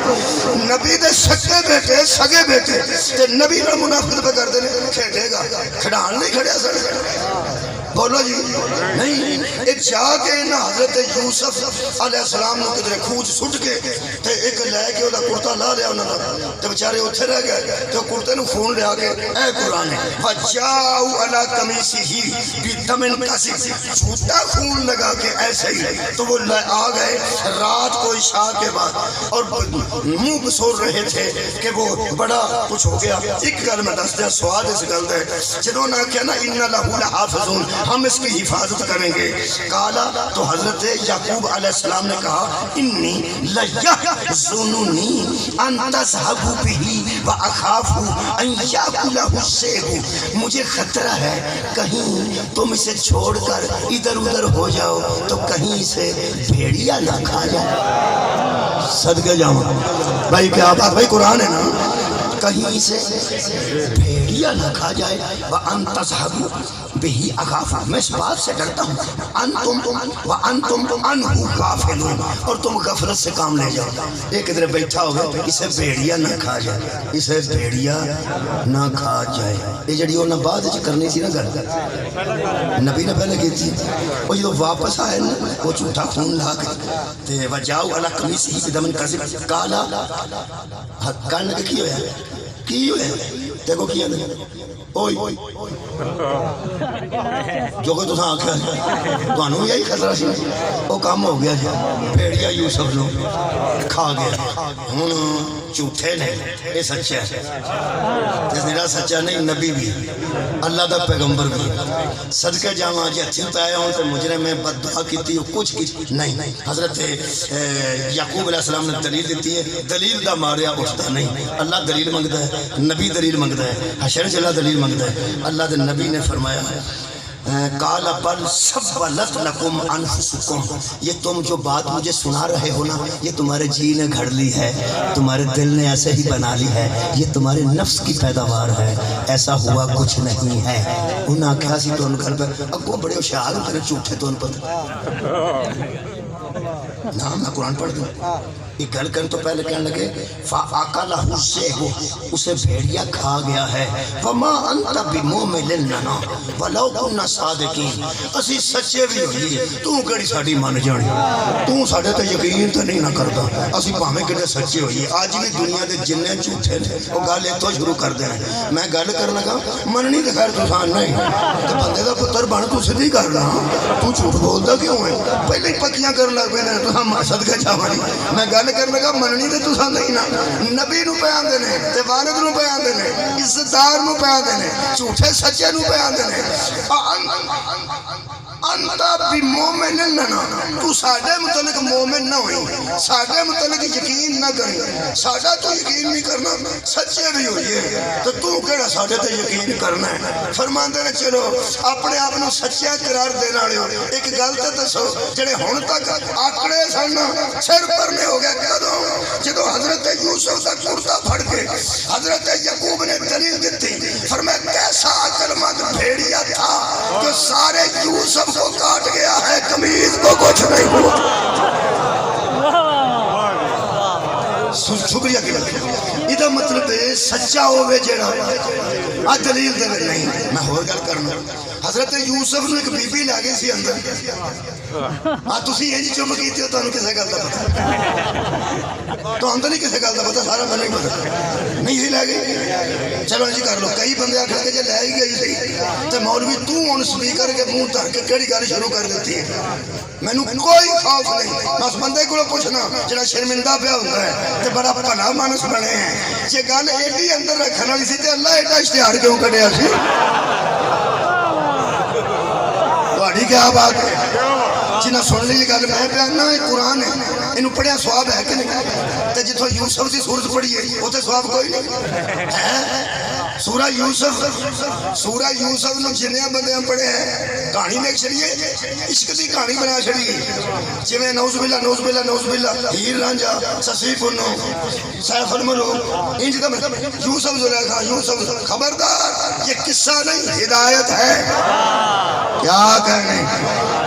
نبی دے سکے بیٹے سگے بیٹے تے نبی نال منافقت پہ کر دینے، کھیڑے گا، کھڑان نہیں کھڑیا سکے۔ بولو جی نہیں ایک جا کے نا حضرت یوسف علیہ السلام نے کدھر کھوج سٹ کے تے ایک لے کے وہ کرتا لا لیا انہوں نے تے بچارے اتھے رہ گئے تے کرتے نو خون لیا کے اے قرآن وَجَاءُ عَلَىٰ قَمِيصِهِ بِدَمٍ كَذِبٍ جھوٹا خون لگا کے ایسے ہی تو وہ آ گئے رات کو عشاء کے بعد اور منہ بسور رہے تھے کہ وہ بڑا کچھ ہو گیا. ایک گل میں دس دیا سواد اس گل دے جنہوں نے کہا نا اِنَّ لَهُ لَحَافِظُونَ ہم اس کی حفاظت کریں گے. کالا تو حضرت یعقوب علیہ السلام نے کہا انی لیحزننی ان تذهبوا به واخاف ان یاکلہ الذئب مجھے خطرہ ہے کہیں تم اسے چھوڑ کر ادھر ادھر ہو جاؤ تو کہیں سے بھیڑیا نہ کھا جائے. صدقے جاؤں بھائی کیا بات بھائی قرآن ہے نا کہیں سے بھیڑیا نہ کھا جائے وَأَن تَذْهَبُوا بِهِ أَخَافُ میں اس بات سے ڈرتا ہوں وَأَنْتُمْ عَنْهُ غَافِلُونَ اور تم غفلت سے کام لے جاؤ. ایک ادھر بیٹھا ہوگا اسے بھیڑیا نہ کھا جائے اسے بھیڑیا نہ کھا جائے. یہ جڑی انہوں نے بعد کرنی سی نا گل نبی نے پہلے کی تھی وہ جو واپس آئے نا وہ جھوٹا خون لا کے وَجَاءُ عَلَىٰ قَمِيصِهِ بِدَمٍ كَذِبٍ کالا کان کے کی ہویا کی ہویا دیکھو کیا نہیں اوئی جو کوئی تساں آکھیا تو انہوں یہی خطرہ سی وہ کام ہو گیا جی بھیڑیا یوسف نو کھا گیا. ہوں جھوٹے نے یہ سچا ہے جس میرا سچا نہیں نبی بھی اللہ دا پیغمبر بھی صدقے جاواں جی ہتھیں پائے ہوں تو مجرم میں بد دعا کیتی ہو کچھ کی نہیں. حضرت یعقوب علیہ السلام نے دلیل دیتی ہے دلیل دا ماریا اٹھتا نہیں. اللہ دلیل منگتا ہے نبی دلیل منگتا ہے حشر چلا دلیل منگتا ہے. اللہ دے نبی نے فرمایا قال بل سولت لکم انفسکم یہ تم جو بات مجھے سنا رہے ہو نا یہ تمہارے جی نے گھڑ لی ہے تمہارے دل نے ایسے ہی بنا لی ہے یہ تمہارے نفس کی پیداوار ہے ایسا ہوا کچھ نہیں ہے. انہاں کہا سی تو ان گھر پر اب وہ بڑے ہوشیار ہوتے ہیں جھوٹے تو ان پر نا میں قرآن پڑھ دوں یہ گل کرنے تو پہلے کہنے لگے فَأَكَلَهُ الذِّئْبُ اسے بھیڑیا کھا گیا ہے وَمَا أَنْتَ بِمُؤْمِنٍ لَنَا وَلَوْ كُنَّا صَادِقِينَ اسی سچے بھی ہوئی تو کڑی ساڑی مان جانی تو ساڑے تے یقین تو نہیں نہ کرتا اسی پاہمیں کڑے سچے ہوئی آج بھی دنیا دے جنہیں جھوٹے تھے وہ گالے تو شروع کر دیں میں گل کر لگا مننی تو خیر تسان نہیں تو بندے دا پتر بن تو صدی کر رہا تو جھوٹ بولتا کیوں ہے پہلے پکیاں کر لگ پہ تو ہم صدقہ جاوانی میں گل کرنے کا مننی تے تساں نہیں نا نبی نو بیان دینے تے والد نو بیان دینے عزت دار نو بیان دینے جھوٹے سچے نو بیان دینے انتا بھی مومن لنا تو ساڑھے متعلق مومن نہ ہوئی ساڑھے متعلق یقین نہ کریں ساڑھا تو یقین نہیں کرنا سچے بھی ہوئی ہے تو کہڑا ساڑھے تو یقین کرنا ہے. فرمان دینے چلو اپنے آپ نو سچیا قرار دینا رہے ہو ایک گلتے دسو جڑے ہون تک آکڑے سننا سر پرنے ہو گیا کہہ دو جدو حضرت یوسف کا کرتا پھڑ کے حضرت یعقوب نے دلیل دیتی فرمایا کیسا عقل مند بھیڑیا تھا جو سارے یوسف کو کاٹ گیا ہے قمیض کو کچھ نہیں ہوا. شکریہ کی بات ادھا مطلب ہے سچا ہوئے جیڑا دلیل دے نہیں میں ہو گل کرنا حضرت یوسف نے ایک بی بی لگے سی اندر تسی یہ جی چم کیتی ہو تو انہوں کسے گل دا پتا تو اندر نہیں کسے گل دا پتا سارا میں نہیں پتا نہیں ہی لگے چلو جی کر لو کئی بندے آکھا کہ جے لے ہی گئی سی تو مولوی تو ان سپیکر کے منہ تک کے کڑی گل شروع کر دیتی ہے میں نے کوئی خوف نہیں میں اس بندے کو پوچھنا جڑا شرمندہ پہ ہوتا ہے تے بڑا بھلا مانس بنے ہیں جے گل ایڈی اندر رکھنا نہیں سی تے اللہ ایڈا اشتہار کیوں کڈیا سی تہاڈی کیا بات ہے جنہیں سن لی گل میں پیانا قرآن ہے انہوں پڑھیا سواب ہے کہ نہیں تے جتوں یوسف دی صورت پڑھی ہے وہ تے سواب کوئی نہیں سورہ یوسف نو جنیاں بندے ہم پڑھے ہیں کہانی میں چھڑیے عشق دی کہانی بنا چھڑیے جویں نوز باللہ ہیر رانجا سسی پنو سیف الملوک انج دا یوسف زلیخا یوسف خبردار یہ قصہ نہیں ہدایت ہے کیا کہنے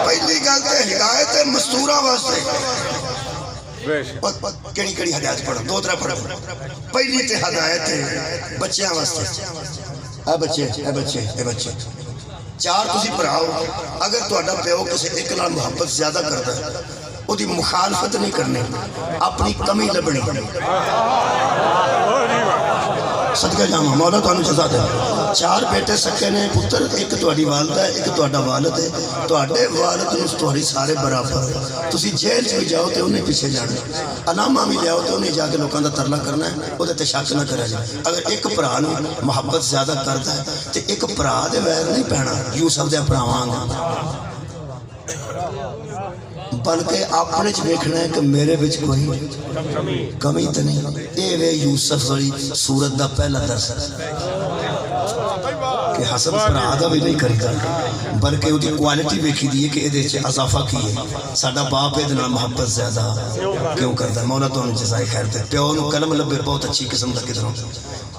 پہلی گل تے ہدایت ہے مستورہ واسطے کیڑی کیڑی ہدایت پڑھو دو طرح پڑھو پہلی تے ہدایت ہے بچیاں واسطے اے بچے چار تسی پڑھاؤ، اگر تہاڈا پیو کسی ایک نال محبت زیادہ کردا ہے وہ دی مخالفت نہیں کرنی، اپنی کمی لبنی۔ صدقہ جاواں مولا تانوں جزا دے۔ چار بیٹے سکے نے پتر، ایک تہاڈی والدہ ہے، ایک تہاڈا والد ہے، تہاڈے والد نوں تہاڈی سارے برابر ہے۔ تسی جیل چ بھی جاؤ تے انہیں پیچھے جانا، انعامہ بھی لیاؤ تے انہیں جا کے لوکاں دا ترلا کرنا ہے، وہ تے شک نہ کرے جائے۔ اگر ایک بھرا نوں محبت زیادہ کردا ہے تے ایک بھرا دے ویر نہیں پینا یوسف دے بھراواں نال، بلکہ اپنے چ دیکھنا ہے کہ میرے بچ کوئی کمی تو نہیں۔ اے وے یوسف والی سورت دا پہلا درس کہ حسب بھرا دا بھی نہیں کرتا، بلکہ وہ دی کوالٹی ویکھی دی ہے کہ ادھے چ اضافہ کی ہے۔ ساڈا باپ ادھے نال محبت زیادہ کیوں کرتا ہے؟ مولا تانوں جزائے خیر دے۔ پیو نوں قلم لبے بہت اچھی قسم دا کدھروں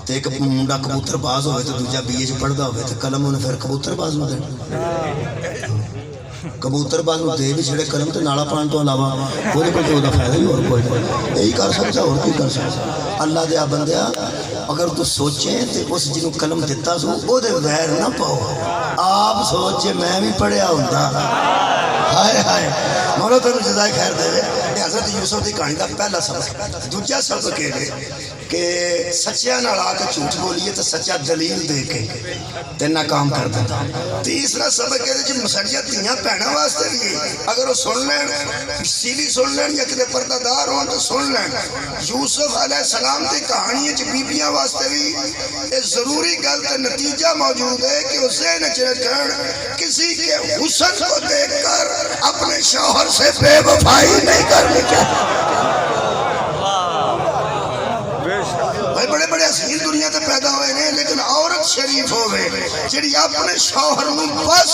تے ایک منڈا کبوتر باز ہوئے تو دوجا بی اے چ پڑھدا ہوئے تے قلم انہیں پھر کبوتر باز نوں دینا، کبوتر باز نوں دے بھی چھڑے قلم تے نالا پان تو علاوہ وہ کوئی تو دا فائدہ ہی اور کوئی نہیں، یہی کر سکتا اور کی کر سکتا۔ اللہ دے بندیا اگر تو سوچیں تے اس جنوں قلم دیتا سو او دے ویر نہ پاؤ، آپ سوچے میں بھی پڑھیا ہوندا۔ ہائے ہائے مولا تانوں جزائے خیر دے۔ حضرت یوسف دی کہانی دا پہلا سبق۔ دوجا سبق یہ کہ سچیاں نال آ کے جھوٹ بولیے تو سچا دلیل دے کے تے ناکام کر دیتا۔ تیسرا سبق یہ کہ مسڑیاں تیاں بھیناں واسطے بھی اگر وہ سن لین، سیلی سن لین یا کدے پردہ دار ہون تو سن لین۔ یوسف علیہ السلام دی کہانی وچ بیبیاں واسطے بھی ایک ضروری گل تے نتیجہ موجود ہے کہ اسے نہ رکھن کسی کے حسن کو دیکھ کر اپنے شوہر سے بے وفائی نہیں کرنی چاہیے۔ بڑے بڑے حسین دنیا تے پیدا ہوئے نے، لیکن عورت شریف ہوئے جڑی اپنے شوہر نوں بس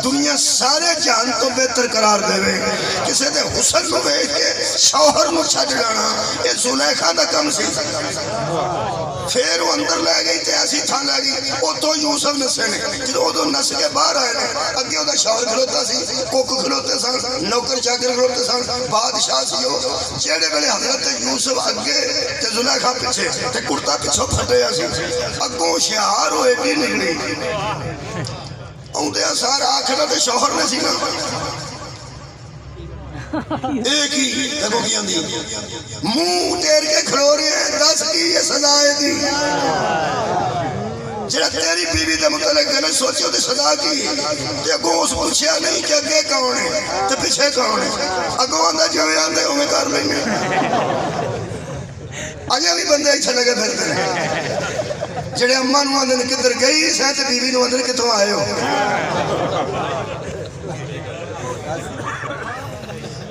دنیا سارے جہان تو بہتر قرار دے، کسی دے حسن نوں ویکھ کے شوہر نوں چھڈ جانا یہ زلیخا دا کم سی۔ پھر وہ اندر لے گئی تے ایسی تھان لے گئی، اتوں یوسف نسے نے، جدوں ادوں نس کے باہر آئے نے، اگے وہ شوہر کھلوتا سی، کوک کھلوتے سن، نوکر چاکر کھلوتے سن، بادشاہ سی وہ۔ جہڑے ویلے حضرت یوسف اگے تے زلیخا پیچھے تے کرتا پچھو پھٹیا سی، اگوں شہار ہوئے بھی نکلی اوندے سار آکھنا تے شوہر نے سی نا ایک ہی دیکھو کی آندی منہ ٹیر کے کھلو رہے ہیں، دس کی یہ سزائے دی جڑا تیری بیوی دے متعلق غلط سوچے تے سزا کی تے اگوں اس پوچھیا نہیں کہ اگے کون ہے تے پیچھے کون ہے، اگوں آندا جویں آندے اوویں کر لینے۔ اجے بھی بندے اچھے لگے پھرتے ہیں جڑے اماں نوں آندے کدھر گئی سیں تے بیوی نوں آندے کتوں آئے ہو،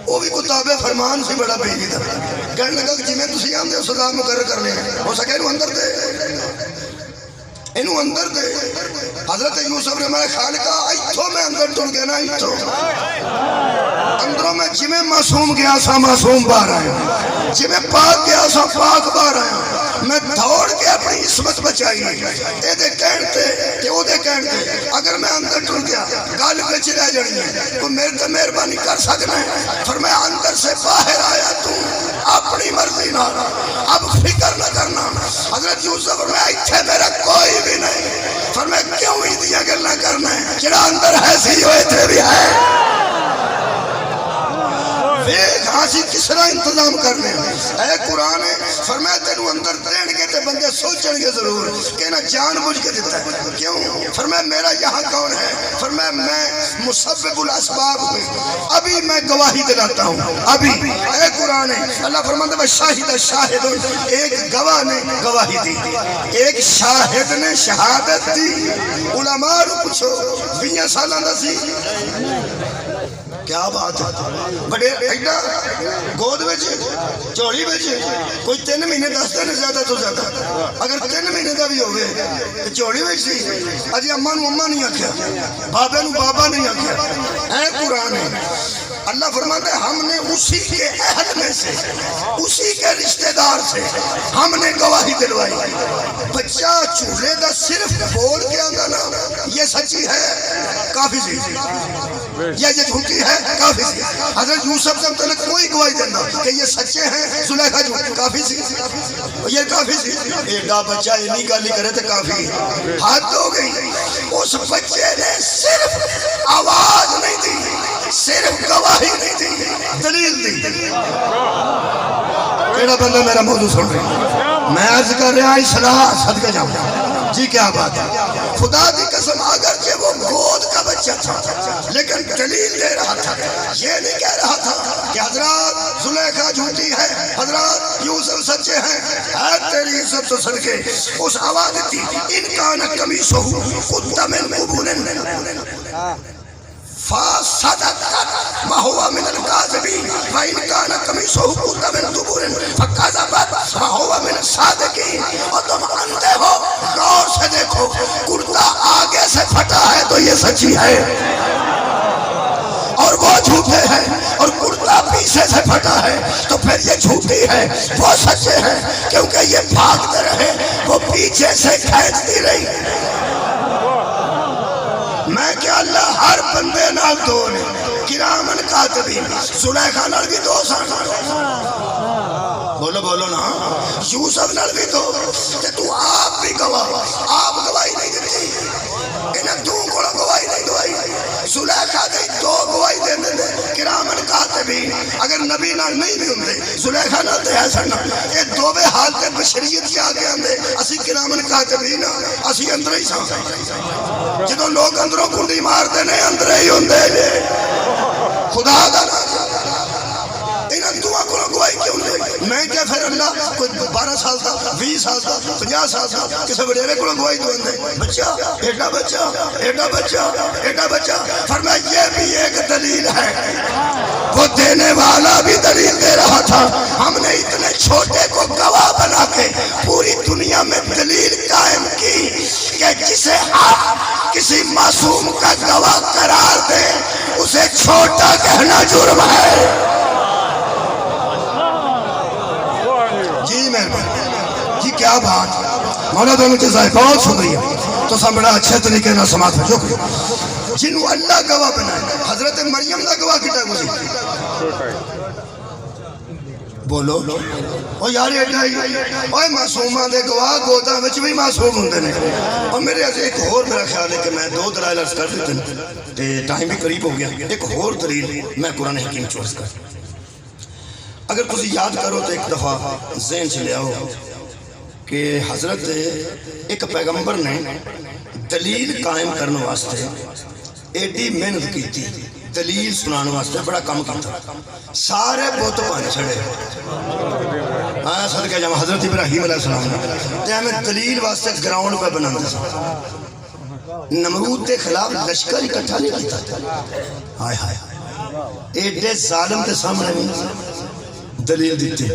وہ بھی کتاب فرمان سی بڑا بیوی دا کہنے لگا کہ جویں تسی آندے ہو سزا مقرر کرنے ہو سکے انہوں اندر دے، انہوں اندر دے۔ حضرت یوسف نے میں خالقہ ایتھو میں اندر ٹر گیا نا، ایتھو اندروں میں جویں معصوم گیا سا معصوم باہر آیا، جویں پاک گیا سا پاک باہر آیا۔ میں دوڑ کے اپنی عصمت بچائی اے دے کہن تے تے او دے کہن تے اگر میں اندر ٹر گیا گل وچ رہ جانی ہے، تو میرے تے مہربانی کر سکنا ہے۔ فرمایا اندر سے باہر آیا تو اپنی مرضی نال، اب فکر نہ کرنا۔ حضرت یوسف فرمایا ایتھے میرا کوئی بھی نہیں۔ فرمایا کیوں ایدیاں گلاں کرنا ہے، جڑا اندر ہے سی وہ ایتھے بھی ہے۔ ایک حاصل کس طرح انتظام کرنے اے قرآن فرمایا تینوں اندر دین گے تے بندے سوچن گے ضرور کہ نہ جان بوجھ کے دیتا ہے کیوں؟ فرمایا میرا یہاں کون ہے؟ فرمایا میں مسبب الاسباب ہوں، ابھی میں گواہی دلاتا ہوں ابھی۔ اے قرآن اللہ فرماتا ہے شاہد شاہد، ایک گواہ نے گواہی دی، ایک شاہد نے شہادت دی۔ علماء رو پوچھو 20 سالاں دا سی، کیا بات ہے، بڑے ایڈا گود بچے چوڑی بچے کوئی 3 مہینے 10 دن زیادہ تو زیادہ، اگر 3 مہینے کا بھی ہوئے تو چوڑی بچ سی، اجی اماں نو اماں نہیں آکھیا، بابے نو بابا نہیں آکھیا۔ اے قرآن ہے اللہ فرماتا ہے ہم نے اسی کے اہل میں سے، اسی کے رشتہ دار سے ہم نے گواہی دلوائی۔ بچہ چولہے دا صرف بول کے آنگا نا یہ سچی ہے کافی سی، یہ جھوٹی ہے کافی سی. حضرت یوسف سے متعلق کوئی گواہی دینا کہ یہ سچے ہیں زلیخا جھوٹی کافی سی. یہ کافی سی. ایڈا بچہ انہی گالی کرے تو کافی حد ہو گئی. اس بچے نے صرف آواز نہیں دی, صرف گواہی نہیں دی, دلیل دی. کیڑا بندہ میرا موضوع سن رہے میں عرض کر رہا اصلاح صدقہ جاؤں جی کیا بات ہے. خدا کی قسم اگرچہ وہ گود کا بچہ تھا لیکن دلیل دے رہا تھا. یہ نہیں کہہ رہا تھا کہ حضرات زلیخا جھوٹی ہے, حضرات یوسف سچے ہیں. اے تیری عزت تو صدقے اس آواز تھی ان کان قمیصہ قد من قبول فصدقت وهو من الكاذبين وإن كان قميصه قد من دبر فكذبت وهو من الصادقين. اور تم اندھے ہو, غور سے دیکھو, کرتا آگے سے پھٹا ہے تو یہ سچی ہے اور وہ جھوٹے ہیں, اور کرتا پیچھے سے پھٹا ہے تو پھر یہ جھوٹی ہے, وہ سچے ہیں کیونکہ یہ بھاگتے رہے, وہ پیچھے سے کھینچتی رہی. میں کہ اللہ ہر بندے نال دو نے, کرامن کاتبین, زلیخا نال بھی دو سن, بولو بولو نا, یوسف نال بھی دو, کہ تو آپ بھی گواہ, آپ گواہی نہیں دیتی, انہیں دو کو گواہی نہیں دوائی. زلیخا دے دو گواہی دے دے کرامن کاتبین. اگر نبی نال نہیں بھی ہوندے زلیخا نال تے ایسا نہ, یہ دو بے حالت بشریت کے آگے آندے اسی کرامن کاتبین, اسی اندر ہی سان. جدو لوگ اندروں کنڈی مارتے نے اندر ہی ہوندے نے. خدا دا انہیں دعا کو گواہی کیوں دے. میں کیا پھر اللہ کوئی 12 سال دا, 20 سال دا, 50 سال دا کسی وڈیرے کو گواہی دے بچہ, ایڈا بچہ, ایڈا بچہ, ایڈا بچہ. فرمایا یہ بھی ایک دلیل ہے. وہ دینے والا بھی دلیل دے رہا تھا. ہم نے اتنے چھوٹے کو گواہ بنا کے پوری دنیا میں دلیل قائم کی کہ جسے آپ کسی معصوم کا گواہ قرار دیں اسے چھوٹا کہنا جرم ہے. جی مہربانی جی کیا بات. مولا دونوں کے ذائقہ بہت شکریہ. تو سب بڑا اچھے طریقے نہ سماعت ہو جنہوں اللہ گواہ بنائے. حضرت مریم کا گواہ کٹا گزی بولو او یار ایڈا ہی اوے معصوماں دے گواہ گودا وچ بھی معصوم ہوندے نے. اور میرے ایک اور میرا خیال ہے کہ میں 2 دلائل عرض کر دیتے ہیں تے ٹائم بھی قریب ہو گیا. ایک اور دلیل میں قرآن حکیم چوز کر, اگر تسی یاد کرو تو ایک دفعہ ذہن چ لے آؤ کہ حضرت ایک پیغمبر نے دلیل قائم کرنے واسطے ایڈی محنت کی تھی, دلیل سنانے واسطے بڑا کام کرتا. سارے بت بن چھڑے آیا صدقہ جاواں حضرت ابراہیم علیہ السلام نے ہمیں دلیل واسطے گراؤنڈ پہ بنا دیا. نمرود کے خلاف لشکر اکٹھا نہیں کیتا. ہائے ہائے ایڈے ظالم کے سامنے نہیں دلیل دیتے.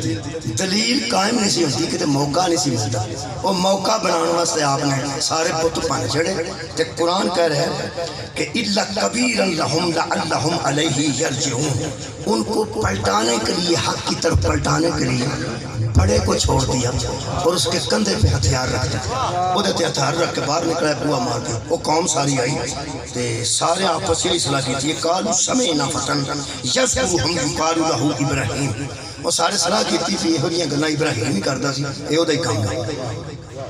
دلیل قائم نہیں سی ہوتی کہ موقع نہیں سی ملتا. وہ موقع بنانے واسطے آپ نے سارے بت پن چھڑے. تے قرآن کہہ رہے ہیں کہ الا کبیرا لہم لعلہم علیہ یرجعون, ان کو پلٹانے کے لیے, حق کی طرف پلٹانے کے لیے بڑے کو چھوڑ دیا اور اس کے کندھے پہ ہتھیار رکھ دیا. وہ دیتے ہتھیار رکھ کے باہر نکلا, بوا مار دیا. وہ قوم ساری آئی تے سارے آپس میں اصلاح کی تھی. قالوا سمعنا فتى یذکرهم یقال له ابراہیم. وہ سارے صلاح کیتی تھی یہ گلاں ابراہیم ہی کردا سی, اے او دا ہی کام ہے.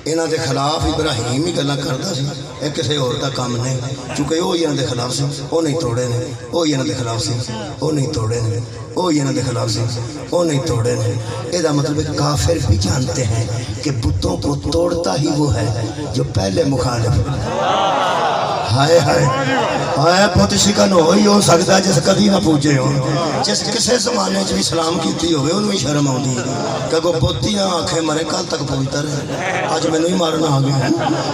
انہاں دے خلاف ابراہیم ہی گلاں کردا سی, اے کسے اور دا کام نہیں. چونکہ وہ انہاں دے خلاف سی, وہ نہیں توڑے نے. وہ انہاں دے خلاف سی, وہ نہیں توڑے نے. وہ انہاں دے خلاف سی, وہ نہیں توڑے نے. اے دا مطلب ہے کافر بھی جانتے ہیں کہ بتوں کو توڑتا ہی وہ ہے جو پہلے مخالف. ہائے ہائے ہائے بت شکن ہوئی ہو سکتا جس کدی نہ پوجے ہو, جس کسے زمانے بھی سلام کیتی ہوئے انہوں ہی شرم آتی کہ وہ بتیاں آنکھیں مرے کل تک پوجتا رہے. آج میں نے ہی مارنا آ گیا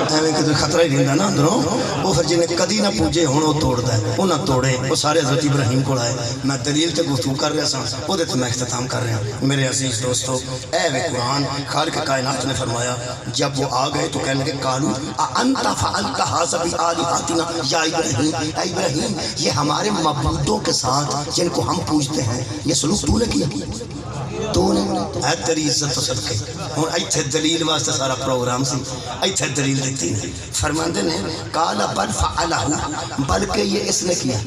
ایویں کدھر خطرہ ہی رہتا نا اندروں. وہ پھر جنہیں کدی نہ پوجے ہوں وہ توڑتا ہے. وہ نہ توڑے. وہ سارے حضرت ابراہیم کو آئے. میں دلیل تے گفتگو کر رہا سا, وہ دیتے میں اختتام کر رہا ہوں. میرے عزیز دوستو, اے وے قرآن خالق کائنات نے فرمایا جب وہ آ گئے تو کہنے لگے قالوا اانت فعلت ھذا بآلہتنا یا ابراہیم. اے ابراہیم یہ ہمارے معبودوں کے ساتھ جن کو ہم پوجتے ہیں یہ سلوک تو نے کیا؟ تو نے اے تیری عزت و صدقے. ہوں ایتھے دلیل واسطے سارا پروگرام سی, ایتھے دلیل دیتی نے. فرماندے نے قال بل فعلہ, بلکہ یہ اس نے کیا.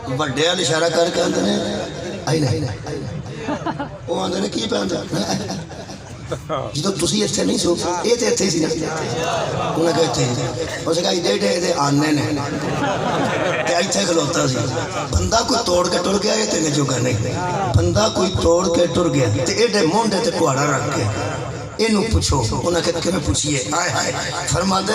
ਵੱਡੇ ਵਾਲ ਇਸ਼ਾਰਾ ਕਰਕੇ ਆਂਦੇ ਨੇ ਆਈ ਨਹੀਂ ਉਹ ਆਂਦੇ ਨੇ ਕੀ ਪੈਂਦਾ ਜਦੋਂ ਤੁਸੀਂ ਇੱਥੇ ਨਹੀਂ ਸੋ ਇਹ ਤੇ ਇੱਥੇ ਹੀ ਸੀ ਨਾ ਉਹਨਾਂ ਕਹੇ ਇੱਥੇ ਉਸ ਕਹੀ ਡੇਢੇ ਇਹਦੇ ਆਨੇ ਨੇ ਤੇ ਇੱਥੇ ਖਲੋਤਾ ਸੀ ਬੰਦਾ ਕੋਈ ਤੋੜ ਕੇ ਟੁਰ ਗਿਆ ਇਹ ਤੇ ਜੋਗਾ ਨਹੀਂ ਬੰਦਾ ਕੋਈ ਤੋੜ ਕੇ ਟੁਰ ਗਿਆ ਤੇ ਇਹਦੇ ਮੋਢੇ ਤੇ ਕੁਹਾੜਾ ਰੱਖ ਕੇ ਇਹਨੂੰ ਪੁੱਛੋ ਉਹਨਾਂ ਕੇ ਕਿਵੇਂ ਪੁੱਛੀਏ ਆਏ ਹਾਏ ਫਰਮਾਦੇ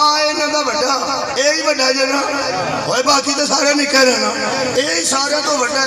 ਆਏ ਨਾ ਦਾ ਵੱਡਾ ਇਹ ਹੀ ਵੱਡਾ ਜਨਾ ਓਏ ਬਾਕੀ ਤਾਂ ਸਾਰੇ ਨਹੀਂ ਕਹਿ ਰਹੇ ਨਾ ਇਹ ਹੀ ਸਾਰੇ ਤੋਂ ਵੱਡਾ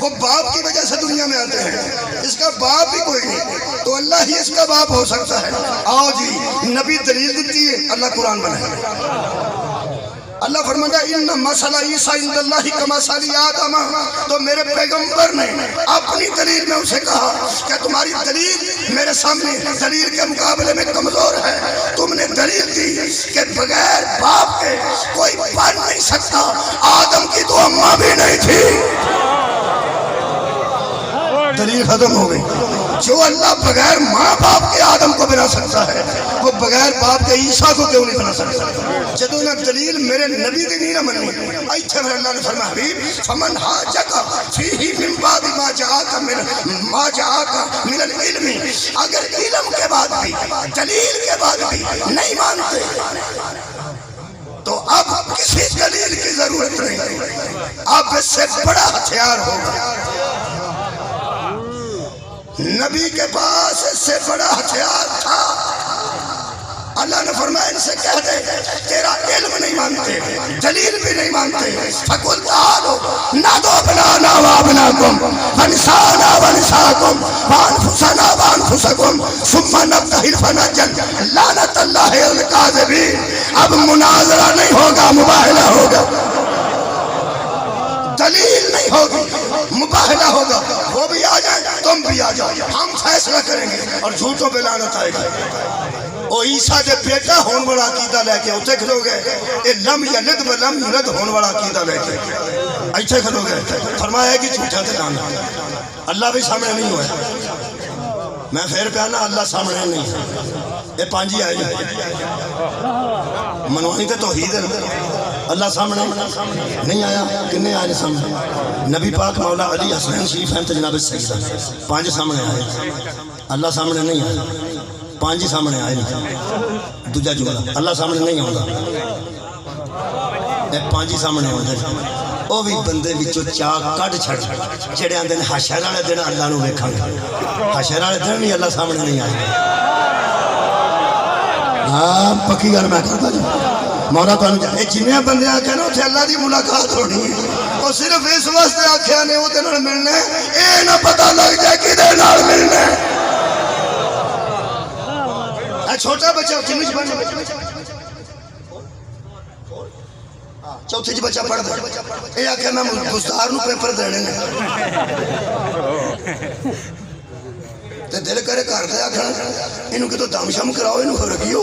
وہ باپ کی وجہ سے دنیا میں آتے ہیں، اس کا باپ ہی کوئی نہیں تو اللہ ہی اس کا باپ ہو سکتا ہے۔ آؤ جی، نبی دلیل دیتی ہے، اللہ قرآن بنائے۔ اللہ فرماتا ہے ان مثل عیسیٰ عند اللہ کمثل آدم، تو میرے پیغمبر نے اپنی دلیل میں اسے کہا کہ تمہاری دلیل میرے سامنے دلیل کے مقابلے میں کمزور ہے۔ تم نے دلیل دی کہ بغیر باپ کے کوئی بن نہیں سکتا، آدم کی تو اماں بھی نہیں تھی، دلیل ختم ہو گئی۔ جو اللہ بغیر ماں باپ کے آدم کو بنا سکتا ہے، وہ بغیر باپ کے عیسیٰ کو کیوں نہیں بنا سکتا؟ جدو نہ دلیل میرے نبی دی نہیں نہ مننی، ایتھے پھر اللہ نے فرمایا حبیب فمن حاجک فیہ من بعد ما جاءک من العلم، اگر علم کے بعد بھی دلیل کے بعد بھی نہیں مانتے تو اب کسی دلیل کی ضرورت نہیں، اب اس سے بڑا ہتھیار ہوگا۔ نبی کے پاس اس سے بڑا ہتھیار تھا۔ اللہ نے فرمایا ان سے کہہ دے تیرا علم نہیں مانتے، دلیل بھی نہیں مانتے، فَقُلْ تَعَالُوا نَدْعُ أَبْنَاءَنَا وَأَبْنَاءَكُمْ وَنِسَاءَنَا وَنِسَاءَكُمْ وَأَنفُسَنَا وَأَنفُسَكُمْ ثُمَّ نَبْتَهِلْ فَنَجْعَلْ لَعْنَةَ اللَّهِ عَلَى الْكَاذِبِينَ۔ اب مناظرہ نہیں ہوگا، مباہلہ ہوگا، دلیل نہیں ہوگی، مباہلہ ہوگا، وہ بھی آ جائیں تم بھی آ جاؤ، ہم فیصلہ کریں گے اور جھوٹوں پہ لعنت آئے گا۔ او عیسیٰ دے بیٹا ہون والا عقیدہ لے کے اتھے کھلو گئے، اے لم یلد و لم یولد ہون والا عقیدہ لے کے ایتھے کھلو گئے۔ فرمایا ہے کہ جھوٹا تے لعنت، اللہ بھی سامنے نہیں ہوا ہے، میں پھر پیانا اللہ سامنے نہیں ہے، یہ پانچی آئے منوانی تے توحید ہے، اللہ سامنے نہیں آیا، کنے آئے سامنے؟ نبی پاک مولا علی حسین شریف ہیں جناب سیدہ، پانچ سامنے آئے، اللہ سامنے نہیں آیا، پانچ سامنے آئے نہیں، دوجہ جملہ اللہ سامنے نہیں ہوگا، پانچ سامنے ہوگا، وہ بھی بندے بچوں چاک کٹ چھڑ جڑے آندے نے حشر والے دن اللہ نو ویکھاں گے، حشر والے دن بھی اللہ سامنے نہیں آئے۔ ہاں پکی گل میں کرتا جی، مولا تو جنہیں بندے آکھے نا اتھے اللہ دی ملاقات ہونی ہے، وہ صرف اس واسطے آکھے نے وہ دے ملنے، اے نہ پتہ لگ جائے کہ دے نال ملنے۔ چھوٹا بچہ کنج بن چوتھے جی بچہ پڑھ دے، یہ آکھے میں گستار نو پیپر دینے تے دل کرے کر دے آکھنا انہوں کہ تو دم شم کراؤ، انہوں خرگی ہو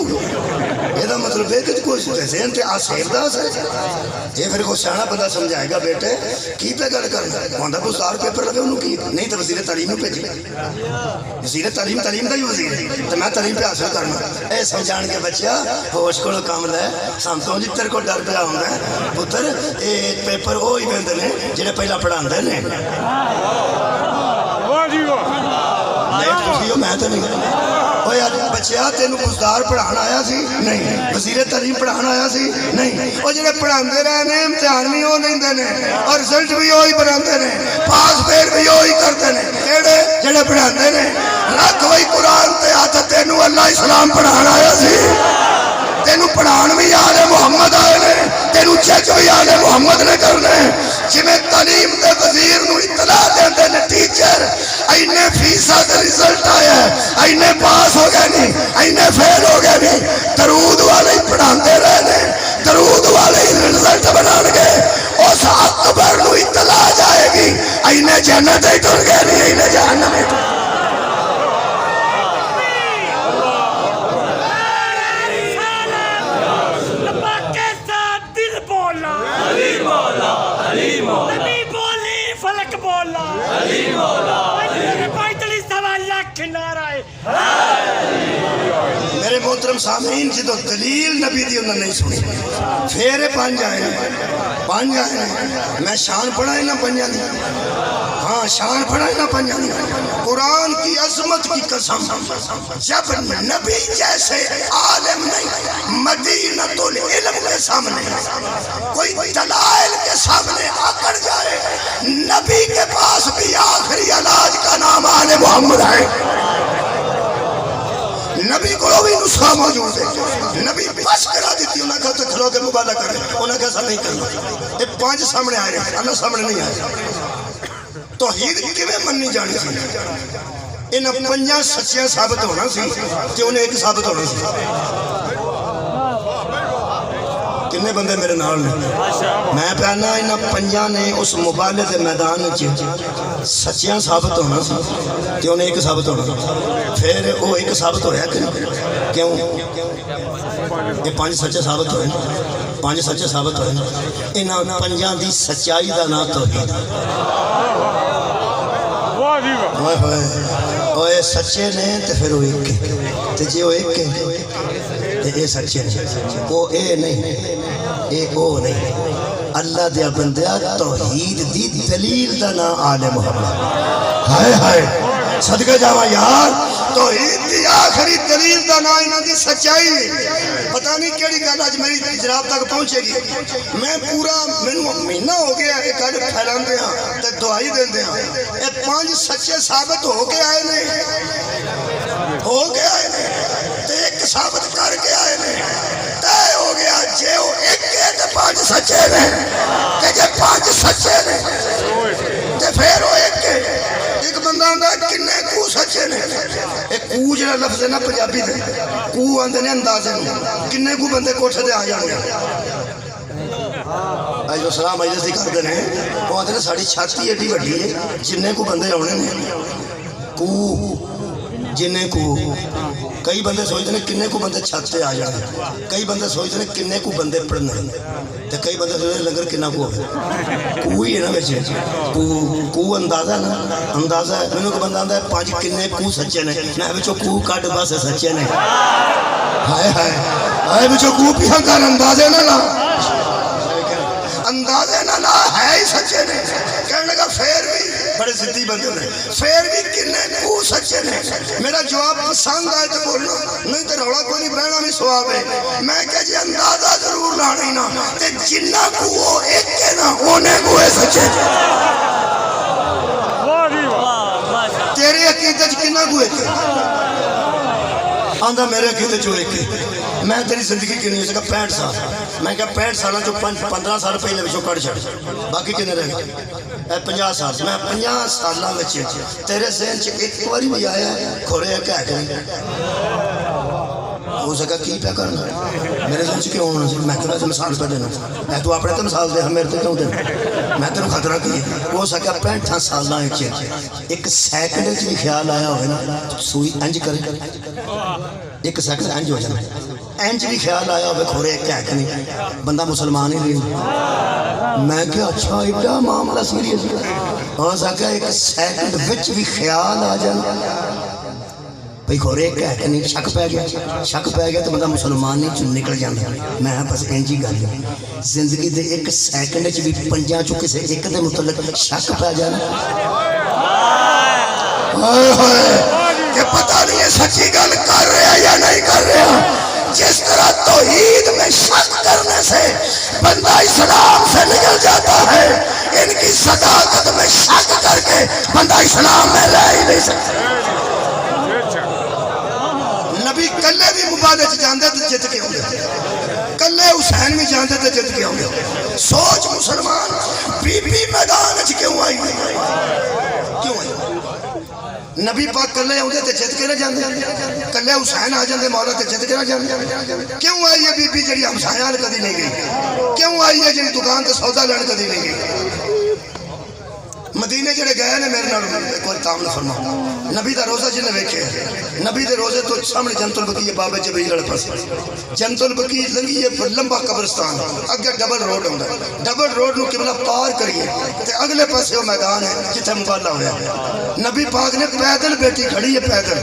یہ دا مطلب ہے کہ کوئی ذہن تے آسیر دا سر یہ پھر کو سیانا بندہ سمجھائے گا بیٹے کی پہ گل کرنا ہوندہ گستار پیپر لگے انہوں کی نہیں تو وزیر تعلیم نو بھیجی، وزیر تعلیم دا ہی وزیر تو میں تعلیم پہ حاصل کرنا، اے سمجھان کے بچہ ہوش کو کام لے سامتوں جی تیرے کو ڈر پہ آؤں گا پتر اے پیپر وہ ہی بندے نے جنہیں پہلا پڑھان دے نے میں تو نہیں بچیا تینوں گزدار پڑھانا آیا سی نہیں، وزیر تعلیم پڑھانا آیا سی نہیں، وہ جڑے پڑھاندے رہے نے امتحان بھی وہ لیندے نے اور رزلٹ بھی وہی بناندے نے، پاس فیل بھی وہی کرتے نے، کیڑے جڑے پڑھاندے نے۔ رکھ وہی قرآن تے ہاتھ، تینوں اللہ اسلام پڑھانا آیا سی، تینوں پڑھان بھی آل محمد آئے نے، تینوں چیک بھی آل محمد نے کرنے، جمیں تعلیم دے وزیر نو اطلاع دیندے نے ٹیچر اینے فیصد رزلٹ آیا ہے، اینے پاس ہو گئے نہیں، اینے فیل ہو گئے نہیں، درود والے ہی پڑھاندے رہنے، درود والے ہی رزلٹ بنان گے، اس اکبر نو اطلاع جائے گی اینے جنت ہی ٹر گئے نہیں، اینے جہنم ہی ٹر گئے۔ میرے محترم سامعین جدو دلیل نبی دی انہوں نے نہیں سنی پھر پانچ آئے میں شان پڑھائے نہ پنجا نہیں، ہاں شان پڑھائے نہ پنجا نہیں، قرآن کی عظمت کی قسم جب نبی جیسے عالم نہیں مدینۃ العلم کے سامنے کوئی دلائل کے سامنے آکر جائے، نبی کے پاس بھی آخری علاج کا نام آل محمد ہے، نبی کو بھی نسخہ موجود ہے، نبی بس کرا دیتی، انہوں نے کہا تو کھلو کے مبالہ کریں، انہوں نے کہا ایسا نہیں کرنا، یہ پانچ سامنے آئے ہیں، اللہ سامنے نہیں آئے، توحید کیویں مننی جانی سی انہاں پنجاں سچیاں ثابت ہونا سی تے انہیں ایک ثابت ہونا سی کنے بندے میرے نال نے میں پہنا انہاں پنجاں نے اس مبالغے دے میدان وچ سچیاں ثابت ہونا سی تے انہیں ایک ثابت ہونا پھر وہ ایک ثابت ہویا کیوں یہ پانچ سچے ثابت ہوئے پانچ سچے ثابت ہوئے انہاں پنجاں دی سچائی دا نام توحید اوے سچے نے تے پھر وہ ایک تے جے وہ ایک تے اے سچے نے وہ اے نہیں اے او نہیں اللہ دیا بندیا توحید دی دلیل دا نام آل محمد ہائے ہائے صدقہ جاواں یار توحید دی آخری دلیل دا نام انہاں دی سچائی پتہ نہیں کیڑی گل اج میری جناب تک پہنچے گی میں پورا مینوں مہینہ ہو گیا یہ گل پھیلاندے ہاں تے دعائی دیندے ہاں اے پانچ سچے ثابت ہو کے آئے نے تے ایک ثابت کر کے آئے نے تے ہو گیا جے وہ ایک ہے تے پانچ سچے نے تے جے پانچ سچے نے تے پھر وہ ایک ہے ایک بندہ آندا کنے کو سچے نے ایک کو جڑا لفظ ہے نا پنجابی دے کو آندے نے اندازے نوں کنے کو بندے کوٹھے تے آ جان گے جو سلام مجلس دی کردے نے وہ آندے نے ساڈی چھاتی ایڈی وڈی ہے جنے کو بندے آنے نے کو جنے کو کئی بندے سوچتے ہیں کنے کو بندے چھت سے آ جانے کئی بندے سوچتے ہیں کنے کو بندے پڑھنے تو کئی بندے سوچتے ہیں لنگر کنا کو ہوگا کوئی ہے نا بچے کو اندازہ نا اندازہ ہے میں نے کو بندہ آندہ ہے پانچ کنے کو سچے نے میں بچو کو کٹ بس ہے سچے نے ہائے ہائے ہائے بچو کو پیہاں کار اندازے نا لا اندازے نہ لا ہے ہی سچے نے کہنے لگا پھر بھی بڑے ضدی بندے نے پھر بھی کنے کو سچے نے میرا جواب پسند آئے تو بولنا نہیں تو روڑا کوئی نہیں بڑھنا نہیں سواب ہے میں کہ جی اندازہ ضرور لانی نا تے جنہ کو وہ ایک کے نا اونے کو ہے سچے تیرے عقیدت کنہ کو ایک آندھا میرے عقیدت جو ایک میں تیری زندگی کی نہیں ہو سکا 65 سال میں کہا 65 سالہ جو 15 سال پہلے بچوں کڑ چھڑ باقی کنے رہ گئے 50 سال میں 50 سالہ بچے تیرے ذہن چ ایک باری بھی آیا ہے کھورے ہے کیا کریں ہو سکا کی پہ کرنا میرے ذہن چ کیوں ہونا میں تو ویسے مثال پہ دینا میں تو اپنے تو مثال دے ہم میرے تو کیوں دینا میں تیرے خطرہ کی ہو سکا 65 سالہ ایک سیکنڈ چ بھی خیال آیا ہوئے نا سوئی انج کرے ایک سیکنڈ انج ہو جانا اینچ بھی خیال آیا ہوئے کھورے کیا کہ نہیں بندہ مسلمان ہی نہیں میں کہا اچھا ایڈا معاملہ سیریس ہاں سکا ایک سیکنڈ وچ بھی خیال آ جانا بھئی کھورے کیا کہ نہیں شک پہ گیا تو بندہ مسلمان نہیں چن نکل جانا میں بس اینجی گل زندگی دے ایک سیکنڈ چ بھی پنجاں چ کسے ایک دے متعلق شک پہ جانا کہ پتہ نہیں ہے سچی گل کر رہا یا نہیں کر رہا جس طرح توحید میں شک کرنے سے بندہ اسلام سے نکل جاتا ہے ان کی صداقت میں شک کر کے بندہ اسلام میں رہ ہی نہیں سکتا نبی کلے بھی مبادے سے جاندے تو جت کے ہوں گے کلے حسین بھی جاندے تو جت کے ہوں گے سوچ مسلمان بی بی میدان کیوں آئی کیوں آئی نبی پاک کلے ہوندے تے جت کے نہ جاندے کلے حسین آ جاندے مولا تے جت کے نہ جاندے کیوں آئی ہے بی بی جڑی ہمسایاں نال کدی نہیں گئی کیوں آئی ہے جڑی دکان تے سودا لین کدی نہیں گئی مدینے جڑے گئے نے میرے نال کوئی کام نہ فرما نبی دا روزہ جن ویکھے نبی دے روزے تو سامنے جنت البقیع بابے جبریل والے پاس جنت البقیع لنگی ہے لمبا قبرستان اگے ڈبل روڈ ہوندا ڈبل روڈ نو قبلہ پار کریے تے اگلے پاسے وہ میدان ہے جتھے مبالہ ہویا نبی پاک نے پیدل بیٹی کھڑی ہے پیدل